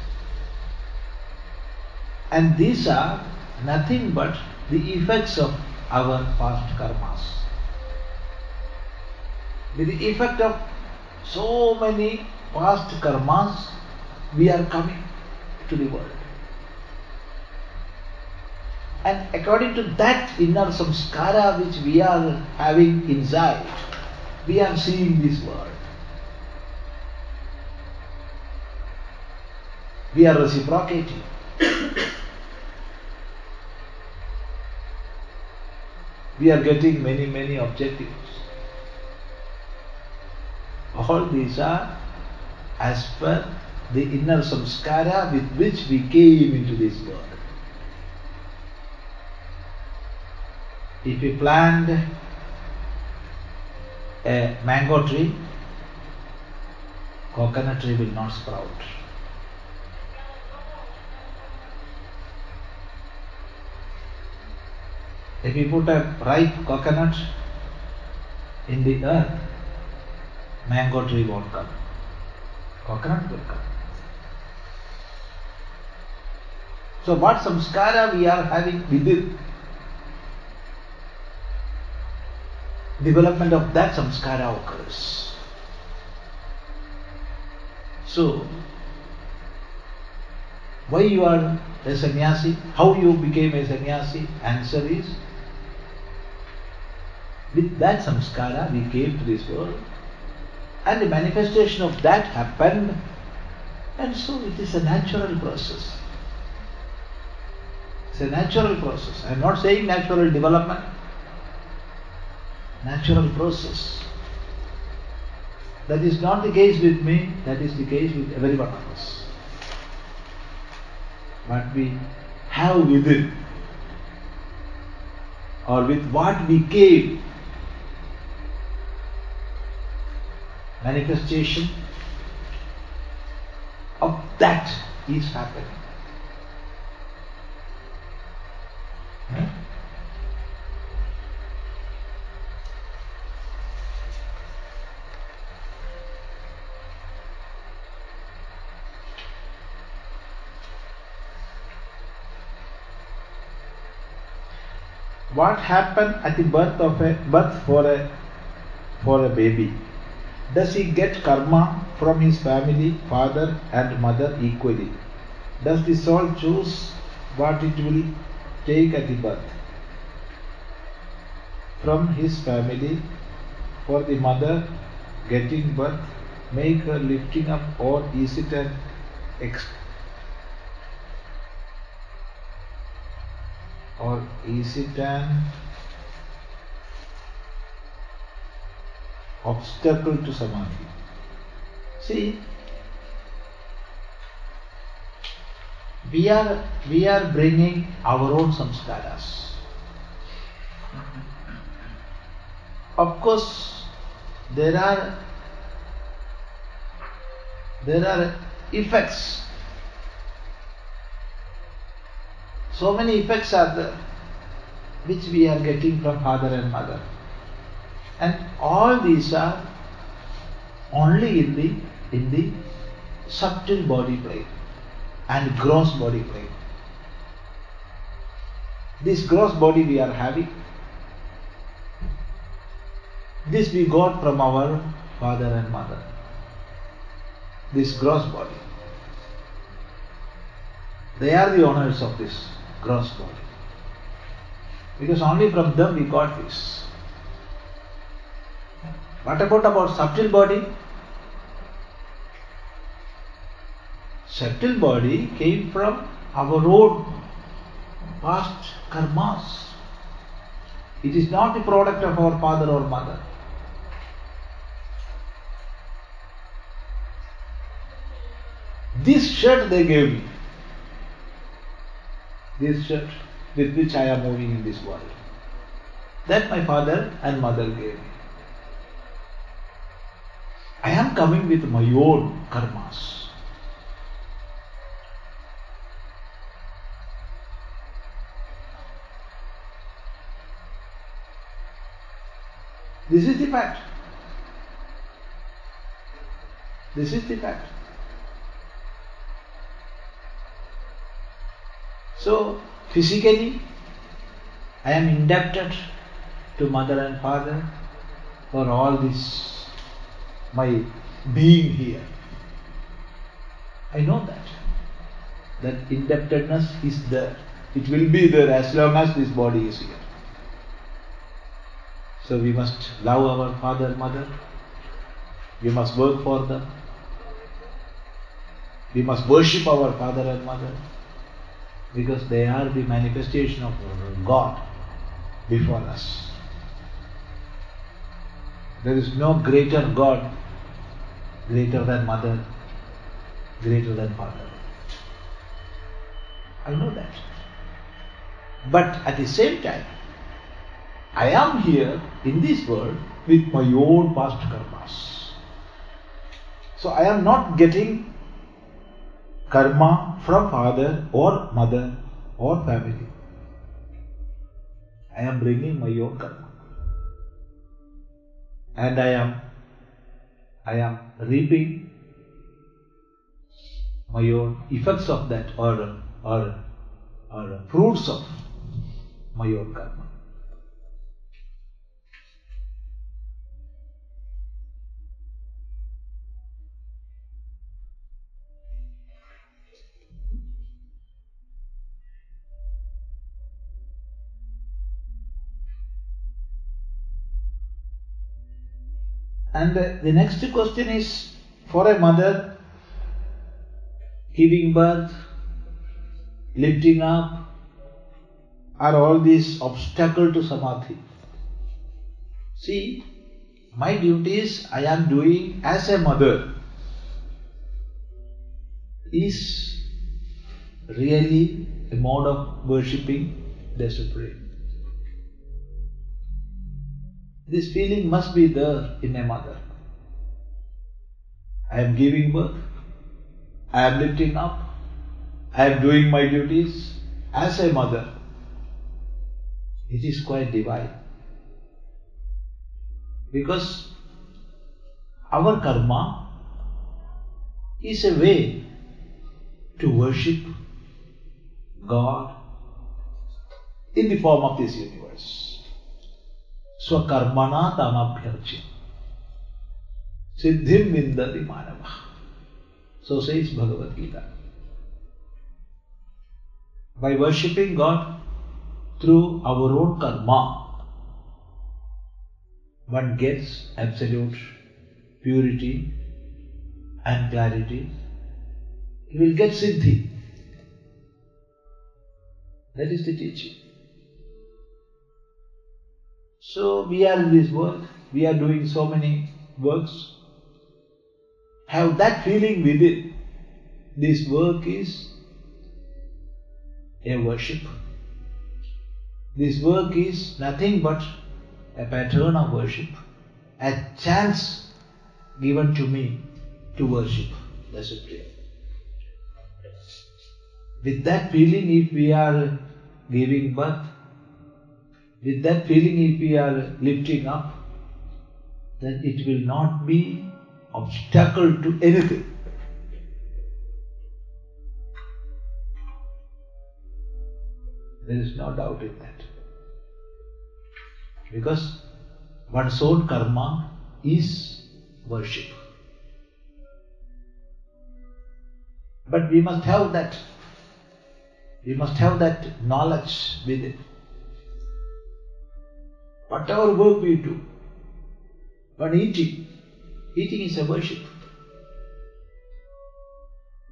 And these are nothing but the effects of our past karmas. With the effect of so many past karmas, we are coming to the world. And according to that inner samskara which we are having inside, we are seeing this world. We are reciprocating. We are getting many objectives. All these are as per the inner samskara with which we came into this world. If we plant a mango tree, coconut tree will not sprout. If we put a ripe coconut in the earth, mango tree won't come. Coconut will come. So what samskara we are having within, development of that samskara occurs. So, why you are a sannyasi? How you became a sannyasi? Answer is, with that samskara we came to this world and the manifestation of that happened, and so it is a natural process. It's a natural process. I am not saying natural development. Natural process. That is not the case with me, that is the case with every one of us. What we have within, or with what we came, manifestation of that is happening. Right? What happened at the birth for a baby? Does he get karma from his family, father and mother equally? Does the soul choose what it will take at the birth? From his family, for the mother getting birth, make her lifting up, or is it an obstacle to samadhi? See, we are bringing our own samskaras. Of course, there are effects. So many effects are there which we are getting from father and mother. And all these are only in the subtle body plane and gross body plane. This gross body we are having, this we got from our father and mother. This gross body. They are the owners of this gross body. Because only from them we got this. What about subtle body? Subtle body came from our own past karmas. It is not the product of our father or mother. this shirt they gave me. This shirt with which I am moving in this world. That my father and mother gave me. I am coming with my own karmas. This is the fact. This is the fact. So, physically, I am indebted to mother and father for all this, my being here. I know that. That indebtedness is there. It will be there as long as this body is here. So we must love our father and mother. We must work for them. We must worship our father and mother, because they are the manifestation of God before us. There is no greater God, greater than mother, greater than father. I know that. But at the same time, I am here in this world with my own past karmas. So I am not getting karma from father or mother or family. I am bringing my own karma. And I am reaping my own effects of that, or fruits of my own karma. And the next question is, for a mother, giving birth, lifting up, are all these obstacles to samadhi? See, my duties I am doing as a mother is really a mode of worshipping the Supreme. This feeling must be there in a mother. I am giving birth, I am lifting up, I am doing my duties as a mother. It is quite divine. Because our karma is a way to worship God in the form of this universe. Swakarmana tamabhyarchi siddhim vindati manava. So says Bhagavad Gita. By worshipping God through our own karma, one gets absolute purity and clarity. He will get siddhi. That is the teaching. So we are in this world, we are doing so many works. Have that feeling within. This work is a worship. This work is nothing but a pattern of worship, a chance given to me to worship the Supreme. With that feeling, if we are giving birth, with that feeling, if we are lifting up, then it will not be obstacle to anything. There is no doubt in that. Because one's own karma is worship. But we must have that. We must have that knowledge within. Whatever work we do, when eating is a worship.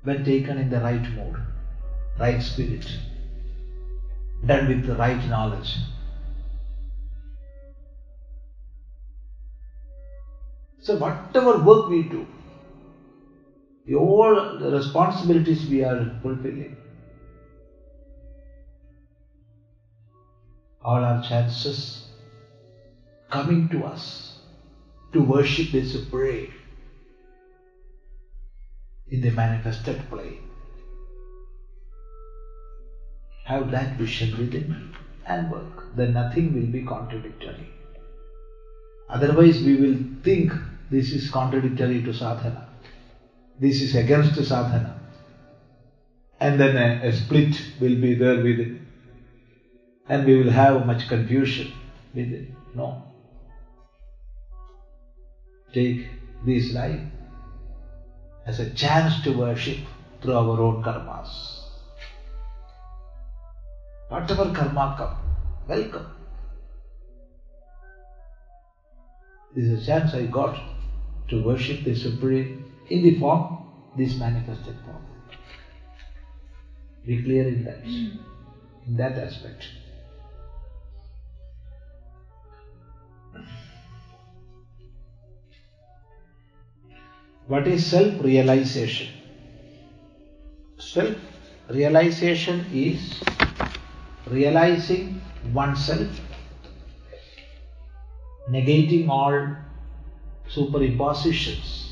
When taken in the right mood, right spirit, done with the right knowledge. So whatever work we do, All the responsibilities we are fulfilling. All our chances coming to us to worship the Supreme in the manifested plane. Have that vision within and work. Then nothing will be contradictory. Otherwise we will think this is contradictory to sadhana. This is against sadhana. And then a split will be there within. And we will have much confusion within. No. Take this life as a chance to worship through our own karmas. Whatever karma come, welcome. This is a chance I got to worship the Supreme in the form, this manifested form. Be clear in that aspect. What is self-realization? Self-realization is realizing oneself, negating all superimpositions.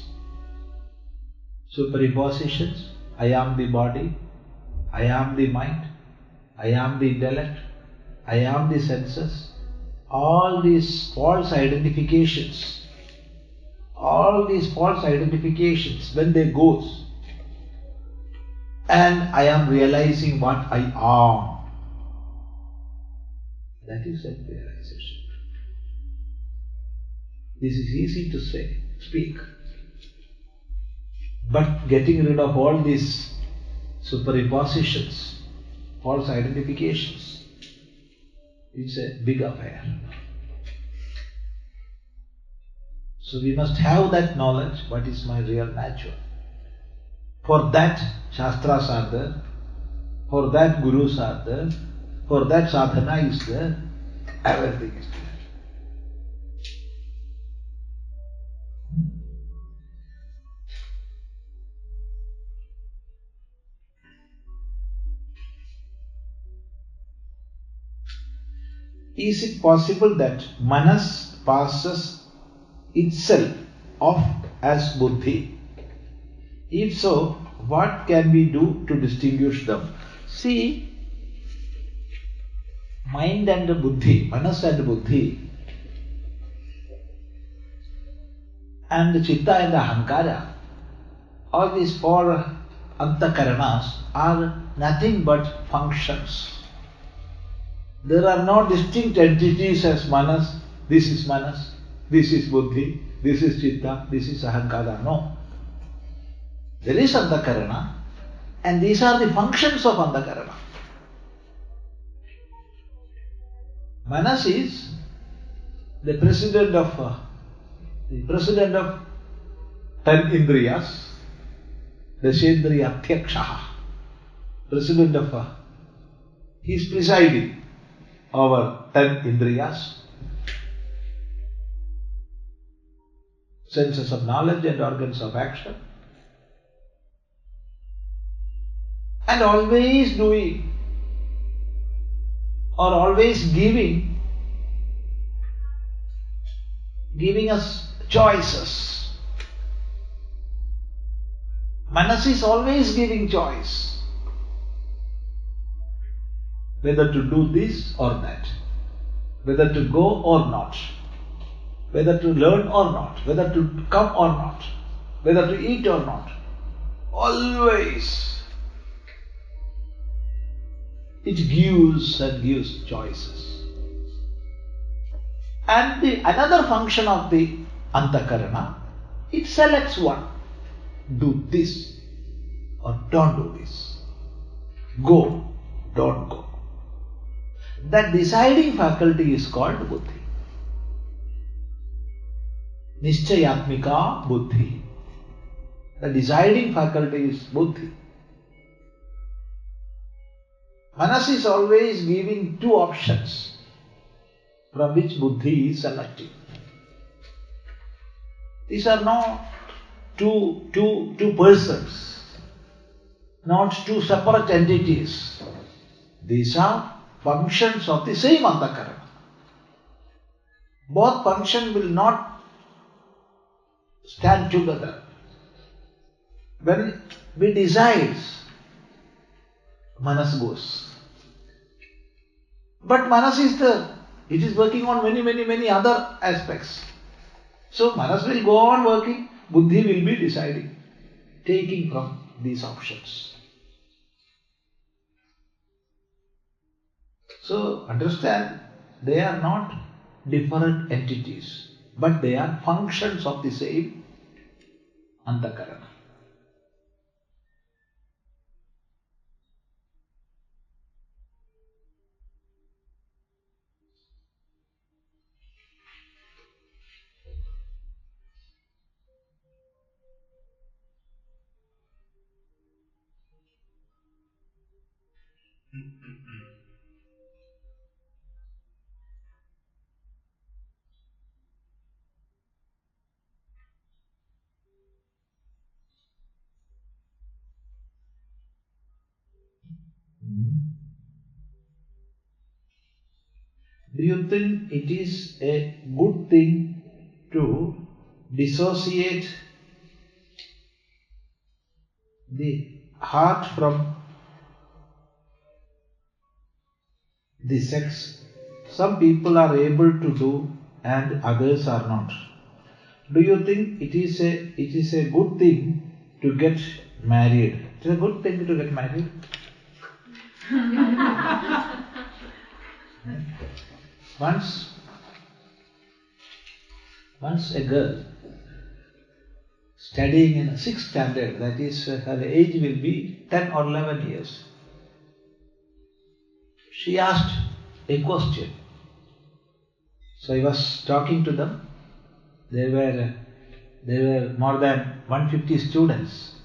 Superimpositions, I am the body, I am the mind, I am the intellect, I am the senses. All these false identifications, when they goes, and I am realizing what I am, that is self-realization. This is easy to say, speak. But getting rid of all these superimpositions, false identifications, it's a big affair. So we must have that knowledge, what is my real nature. For that Shastras are there, for that Gurus are there, for that sadhana is there, everything is there. Is it possible that manas passes itself off as buddhi? If so, what can we do to distinguish them? See, mind and buddhi, manas and buddhi, and chitta and ahankara, all these four antakaranas are nothing but functions. There are no distinct entities as manas, this is buddhi, this is chitta, this is ahankara. No. There is antakarana, and these are the functions of antakarana. Manas is the president of 10 indriyas, the Shendriya Athyaksha, president of, he is presiding over 10 indriyas, senses of knowledge and organs of action, and always doing or always giving us choices. Manas is always giving choice, whether to do this or that, whether to go or not, whether to learn or not, whether to come or not, whether to eat or not. Always it gives and gives choices. And another function of the antakarana, it selects one. Do this or don't do this. Go, don't go. That deciding faculty is called buddhi. Nischayatmika buddhi. The deciding faculty is buddhi. Manas is always giving two options from which buddhi is selecting. These are not two persons, not two separate entities. These are functions of the same antakarana. Both functions will not stand together. When we decide, manas goes. But manas is there. It is working on many other aspects. So manas will go on working, buddhi will be deciding, taking from these options. So understand, they are not different entities, but they are functions of the same antakarana. Do you think it is a good thing to dissociate the heart from the sex? Some people are able to do and others are not. Do you think it is a good thing to get married? It is a good thing to get married. Once a girl studying in 6th standard, that is her age will be 10 or 11 years. She asked a question. So I was talking to them. There were more than 150 students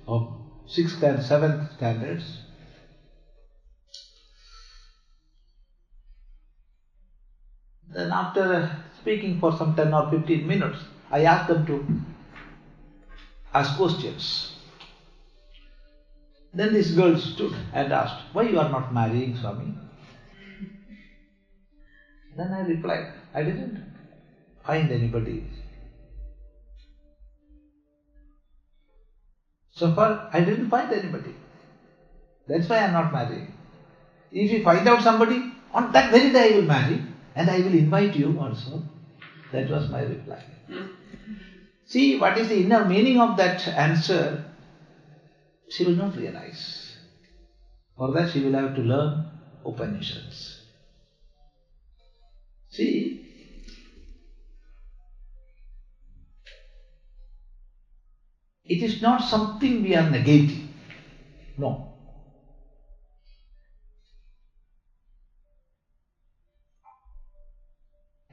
of 6th and 7th standards. Then after speaking for some 10 or 15 minutes, I asked them to ask questions. Then this girl stood and asked, "Why you are not marrying, Swami?" Then I replied, "I didn't find anybody. So far, I didn't find anybody. That's why I am not marrying. If you find out somebody, on that very day I will marry and I will invite you also." That was my reply. See, what is the inner meaning of that answer? She will not realize. For that she will have to learn Upanishads. See, it is not something we are negating. No.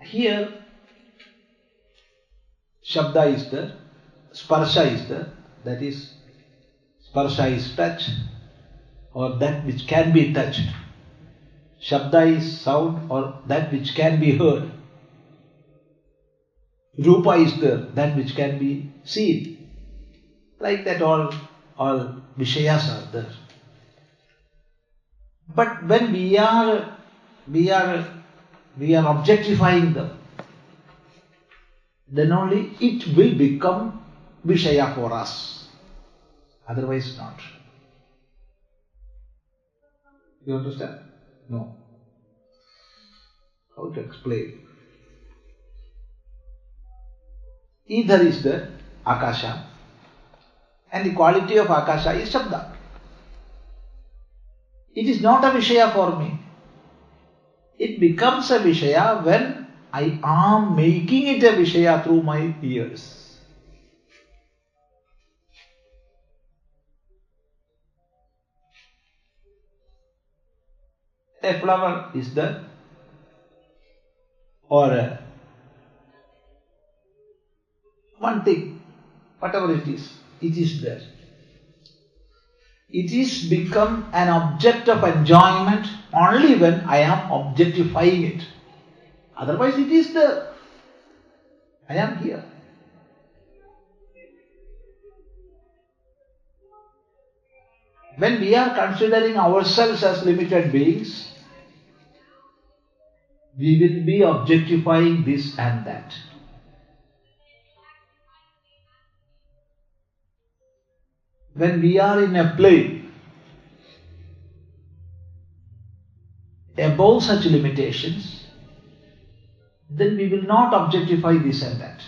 Here, Shabda is there, Sparsha is there, that is, Sparsha is touch or that which can be touched. Shabda is sound or that which can be heard. Rupa is there, that which can be seen. Like that all Vishayas are there. But when we are objectifying them, then only it will become Vishaya for us. Otherwise not. You understand? No. How to explain? Either is the Akasha, and the quality of Akasha is Shabda. It is not a Vishaya for me. It becomes a Vishaya when I am making it a Vishaya through my ears. A flower is there, or one thing, whatever it is there. It is become an object of enjoyment only when I am objectifying it. Otherwise it is there. I am here. When we are considering ourselves as limited beings, we will be objectifying this and that. When we are in a plane above such limitations, then we will not objectify this and that.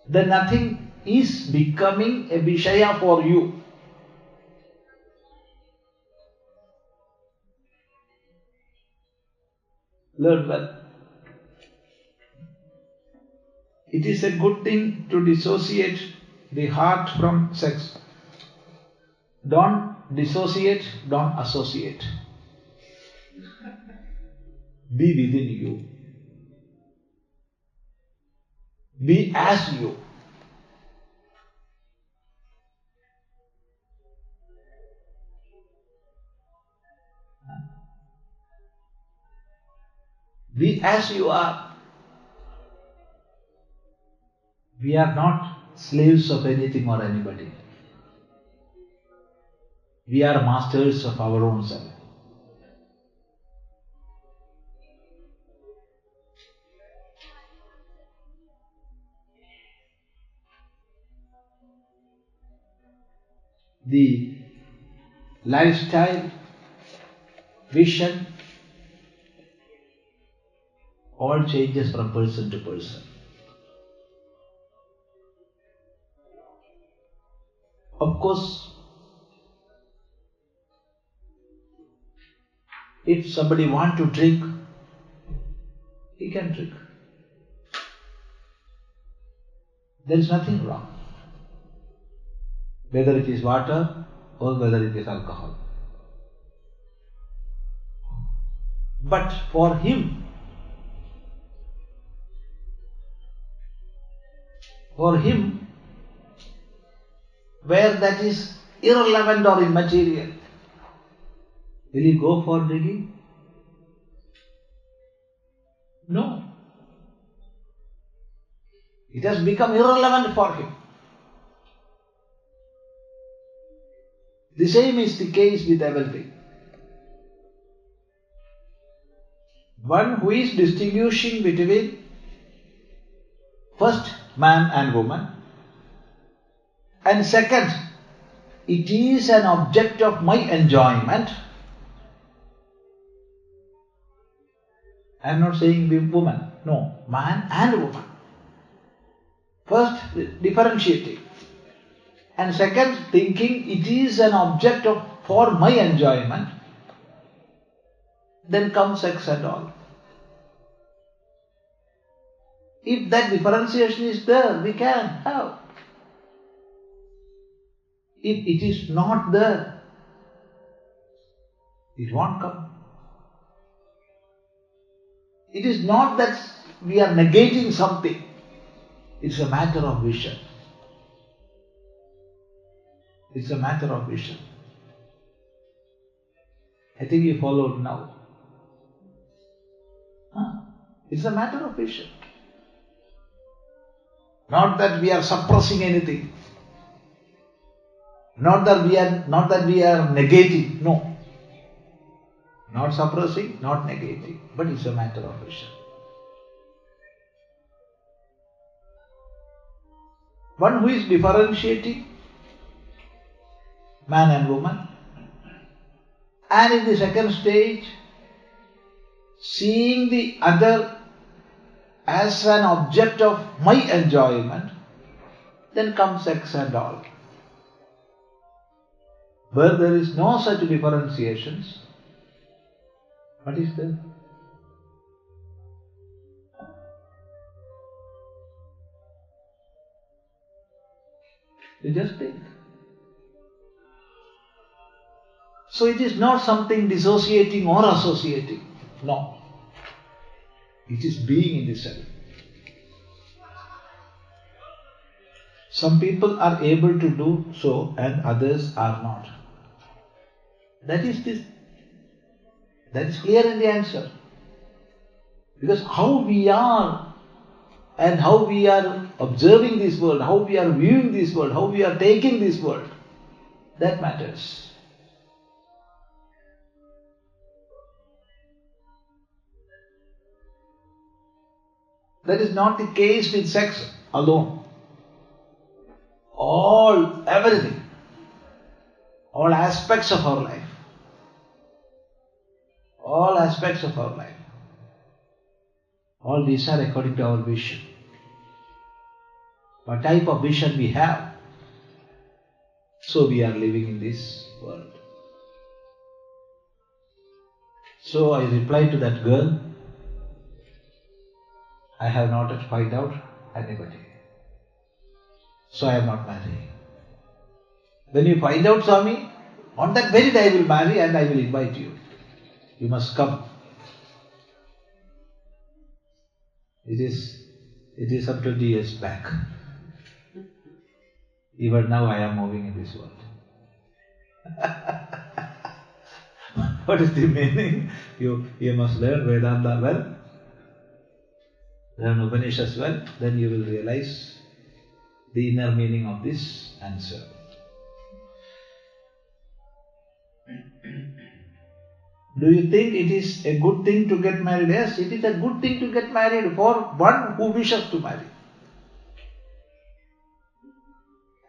Then nothing is becoming a Vishaya for you. Learn well. It is a good thing to dissociate the heart from sex. Don't dissociate, don't associate. Be within you. Be as you. Be as you are. We are not slaves of anything or anybody. We are masters of our own self. The lifestyle, vision, all changes from person to person. Of course, if somebody wants to drink, he can drink. There is nothing wrong, whether it is water or whether it is alcohol. But for him, where that is irrelevant or immaterial, will he go for drinking? No. It has become irrelevant for him. The same is the case with everything. One who is distinguishing between first man and woman, and second, it is an object of my enjoyment. I am not saying woman, no, man and woman. First, differentiating, and second, thinking it is an object for my enjoyment. Then comes sex and all. If that differentiation is there, we can have. If it is not there, it won't come. It is not that we are negating something. It's a matter of vision. It's a matter of vision. I think you followed now. It's a matter of vision. Not that we are suppressing anything. Not that we are negating. No. Not suppressing, not negating. But it's a matter of vision. One who is differentiating man and woman, and in the second stage, seeing the other as an object of my enjoyment, then comes sex and all. Where there is no such differentiations, what is there? You just think. So it is not something dissociating or associating. No. It is being in the self. Some people are able to do so and others are not. That is clear in the answer. Because how we are and how we are observing this world, how we are viewing this world, how we are taking this world. That matters. That is not the case with sex alone. Everything, all aspects of our life, all these are according to our vision. What type of vision we have, so we are living in this world. So I replied to that girl, I have not yet found out anybody. So I am not marrying. When you find out, Swami, on that very day I will marry and I will invite you. You must come. It is some 20 years back. Even now I am moving in this world. What is the meaning? You must learn Vedanta well, learn Upanishads well, then you will realize the inner meaning of this answer. Do you think it is a good thing to get married? Yes, it is a good thing to get married for one who wishes to marry.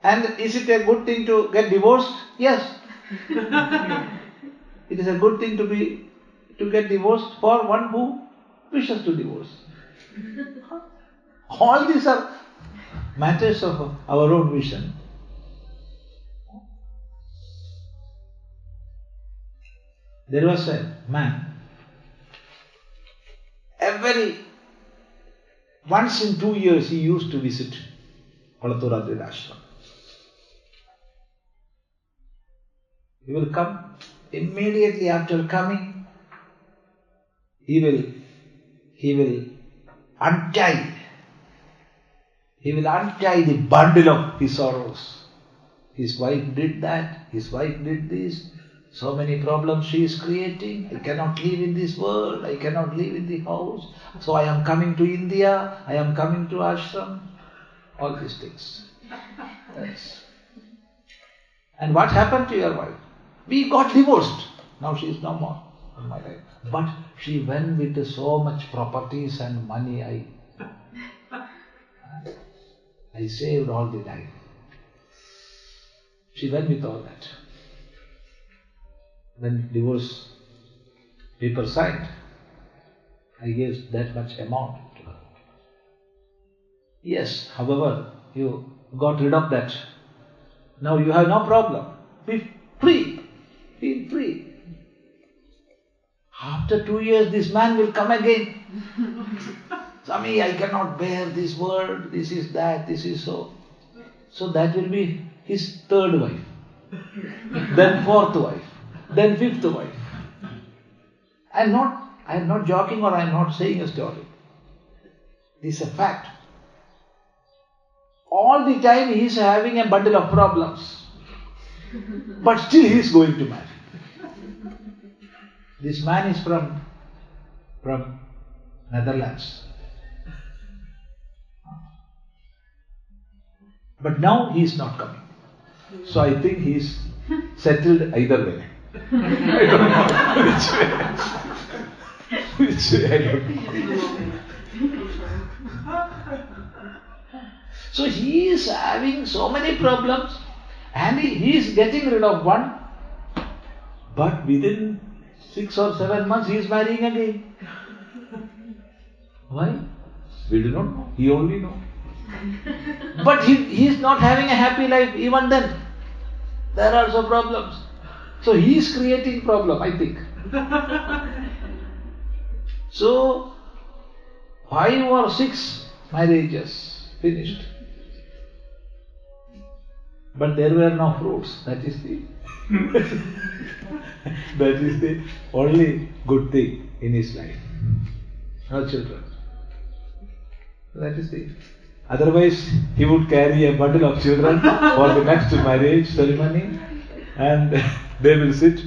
And is it a good thing to get divorced? Yes. It is a good thing to get divorced for one who wishes to divorce. All these are matters of our own vision. There was a man, once in 2 years he used to visit Palathur Ashram. He will come, immediately after coming, he will untie the bundle of his sorrows. His wife did that, his wife did this, so many problems she is creating. I cannot live in this world, I cannot live in the house. So I am coming to India, I am coming to ashram. All these things. Yes. And what happened to your wife? We got divorced. Now she is no more in my life. But she went with so much properties and money. I saved all the life. She went with all that. When divorce paper signed, I gave that much amount to her. Yes, however, you got rid of that. Now you have no problem. Be free. Feel free. After 2 years, this man will come again. Swami, I cannot bear this world. This is that. This is so. So that will be his third wife. Then fourth wife. Then fifth wife. I am not joking or I am not saying a story. This is a fact. All the time he is having a bundle of problems. But still he is going to marry. This man is from Netherlands. But now he is not coming. So I think he is settled either way. I don't know which way. Which way, I don't know. So he is having so many problems and he is getting rid of one, but within 6 or 7 months he is marrying again. Why? We do not know. He only knows. But he is not having a happy life even then. There are also problems. So he is creating problem, I think. So 5 or 6 marriages finished. But there were no fruits. That is the only good thing in his life. No children. That is the. Otherwise, he would carry a bundle of children for the next marriage ceremony, and they will sit.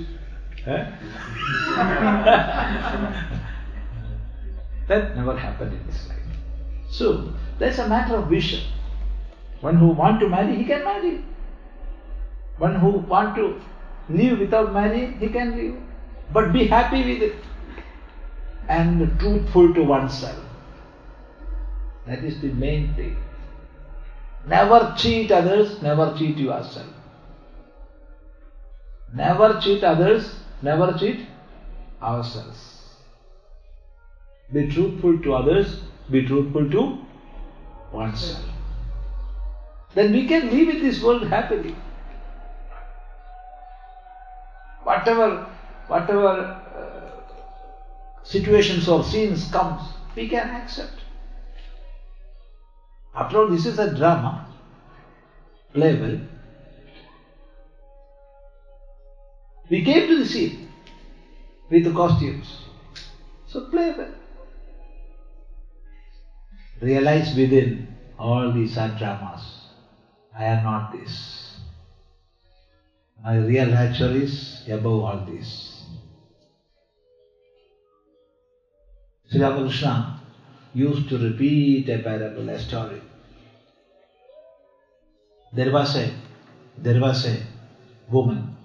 That never happened in his life. So, that's a matter of vision. One who wants to marry, he can marry. One who wants to live without marrying, he can live. But be happy with it. And truthful to oneself. That is the main thing. Never cheat others, never cheat yourself. Never cheat others, never cheat ourselves. Be truthful to others, be truthful to oneself. Then we can live in this world happily. Whatever situations or scenes comes, we can accept. After all, this is a drama. Play well. We came to the scene with the costumes. So play well. Realize within all these are dramas. I am not this. My real nature is above all this. Sri Ramakrishna used to repeat a parable, a story. There was a woman,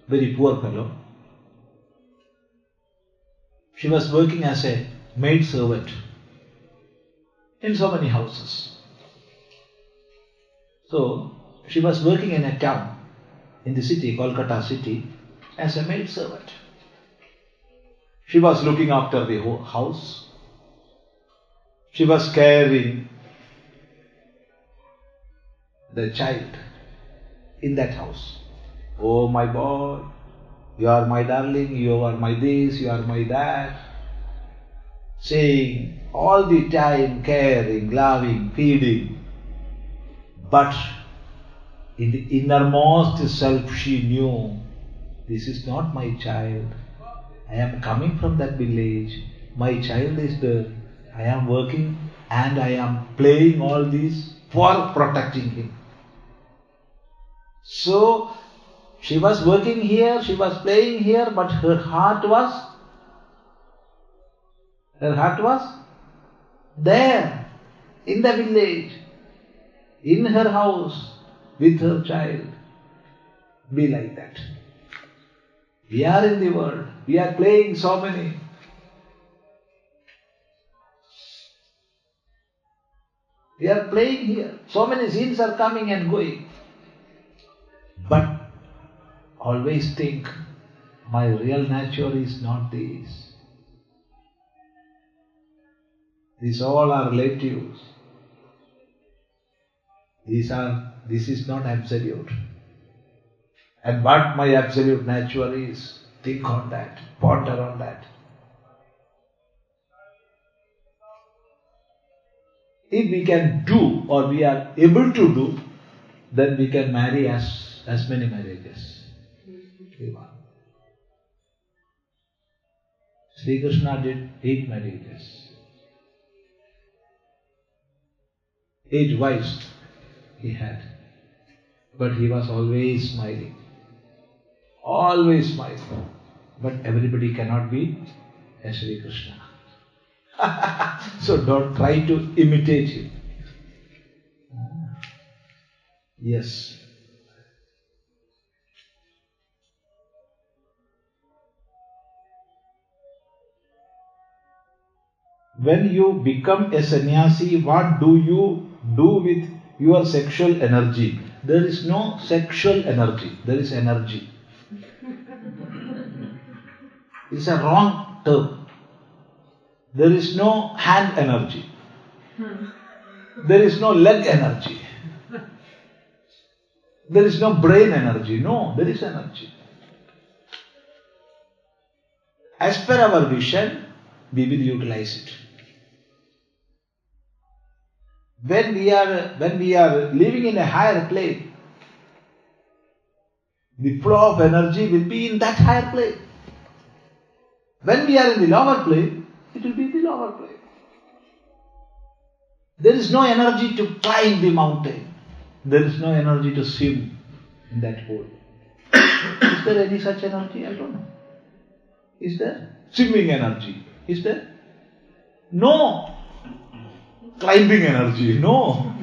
very poor fellow. She was working as a maid servant in so many houses. So, she was working in a town, in the city, Kolkata city, as a maid servant. She was looking after the whole house. She was caring the child in that house. Oh my boy, you are my darling, you are my this, you are my that. Saying all the time, caring, loving, feeding. But in the innermost self she knew, this is not my child. I am coming from that village. My child is there. I am working and I am playing all this for protecting him. So, she was working here, she was playing here, but her heart was there, in the village, in her house, with her child. Be like that. We are in the world, we are playing so many. We are playing here, so many scenes are coming and going. But always think, my real nature is not this. These all are relatives. This is not absolute. And what my absolute nature is, think on that, ponder on that. If we can do or we are able to do, then we can marry as many marriages. Sri Krishna did 8 marriages. 8 wives he had. But he was always smiling. Always smiling. But everybody cannot be a Sri Krishna. So don't try to imitate him. Yes. When you become a sannyasi, what do you do with your sexual energy? There is no sexual energy, there is energy. It's a wrong term. There is no hand energy. There is no leg energy. There is no brain energy. No, there is energy. As per our vision, we will utilize it. When we are living in a higher plane, the flow of energy will be in that higher plane. When we are in the lower plane, it will be in the lower plane. There is no energy to climb the mountain. There is no energy to swim in that pool. Is there any such energy? I don't know. Is there? Swimming energy. Is there? No. climbing energy. No.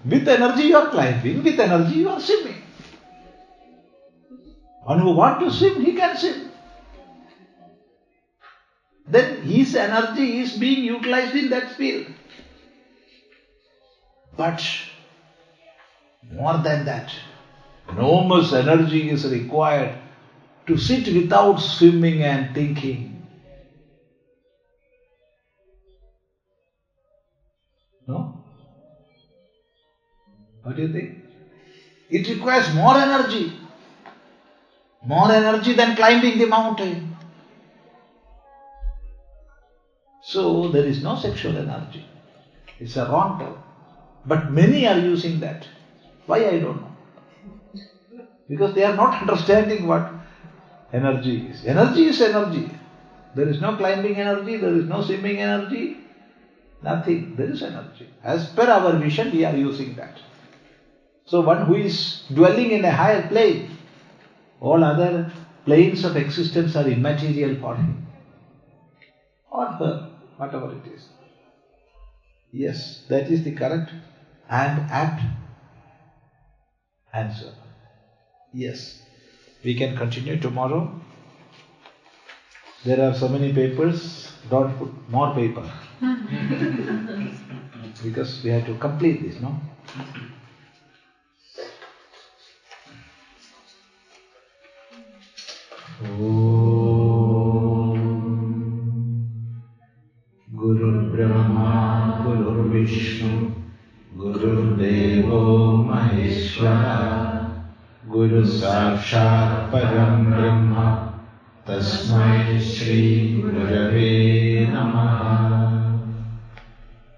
With energy you are climbing, with energy you are swimming. One who wants to swim, he can swim. Then his energy is being utilized in that field. But more than that, enormous energy is required to sit without swimming and thinking. No? What do you think? It requires more energy. More energy than climbing the mountain. So there is no sexual energy. It's a wrong term. But many are using that. Why, I don't know. Because they are not understanding what energy is. Energy is energy. There is no climbing energy, there is no swimming energy, nothing. There is energy. As per our vision, we are using that. So one who is dwelling in a higher plane, all other planes of existence are immaterial for him. Or her, whatever it is. Yes, that is the correct and apt answer. Yes. We can continue tomorrow. There are so many papers, don't put more paper. Because we have to complete this, no? Guru Brahma, Guru Vishnu, Guru Devo Maheshwara, Guru Sakshat Param Brahma, Tasmai Shri Gurave Namaha.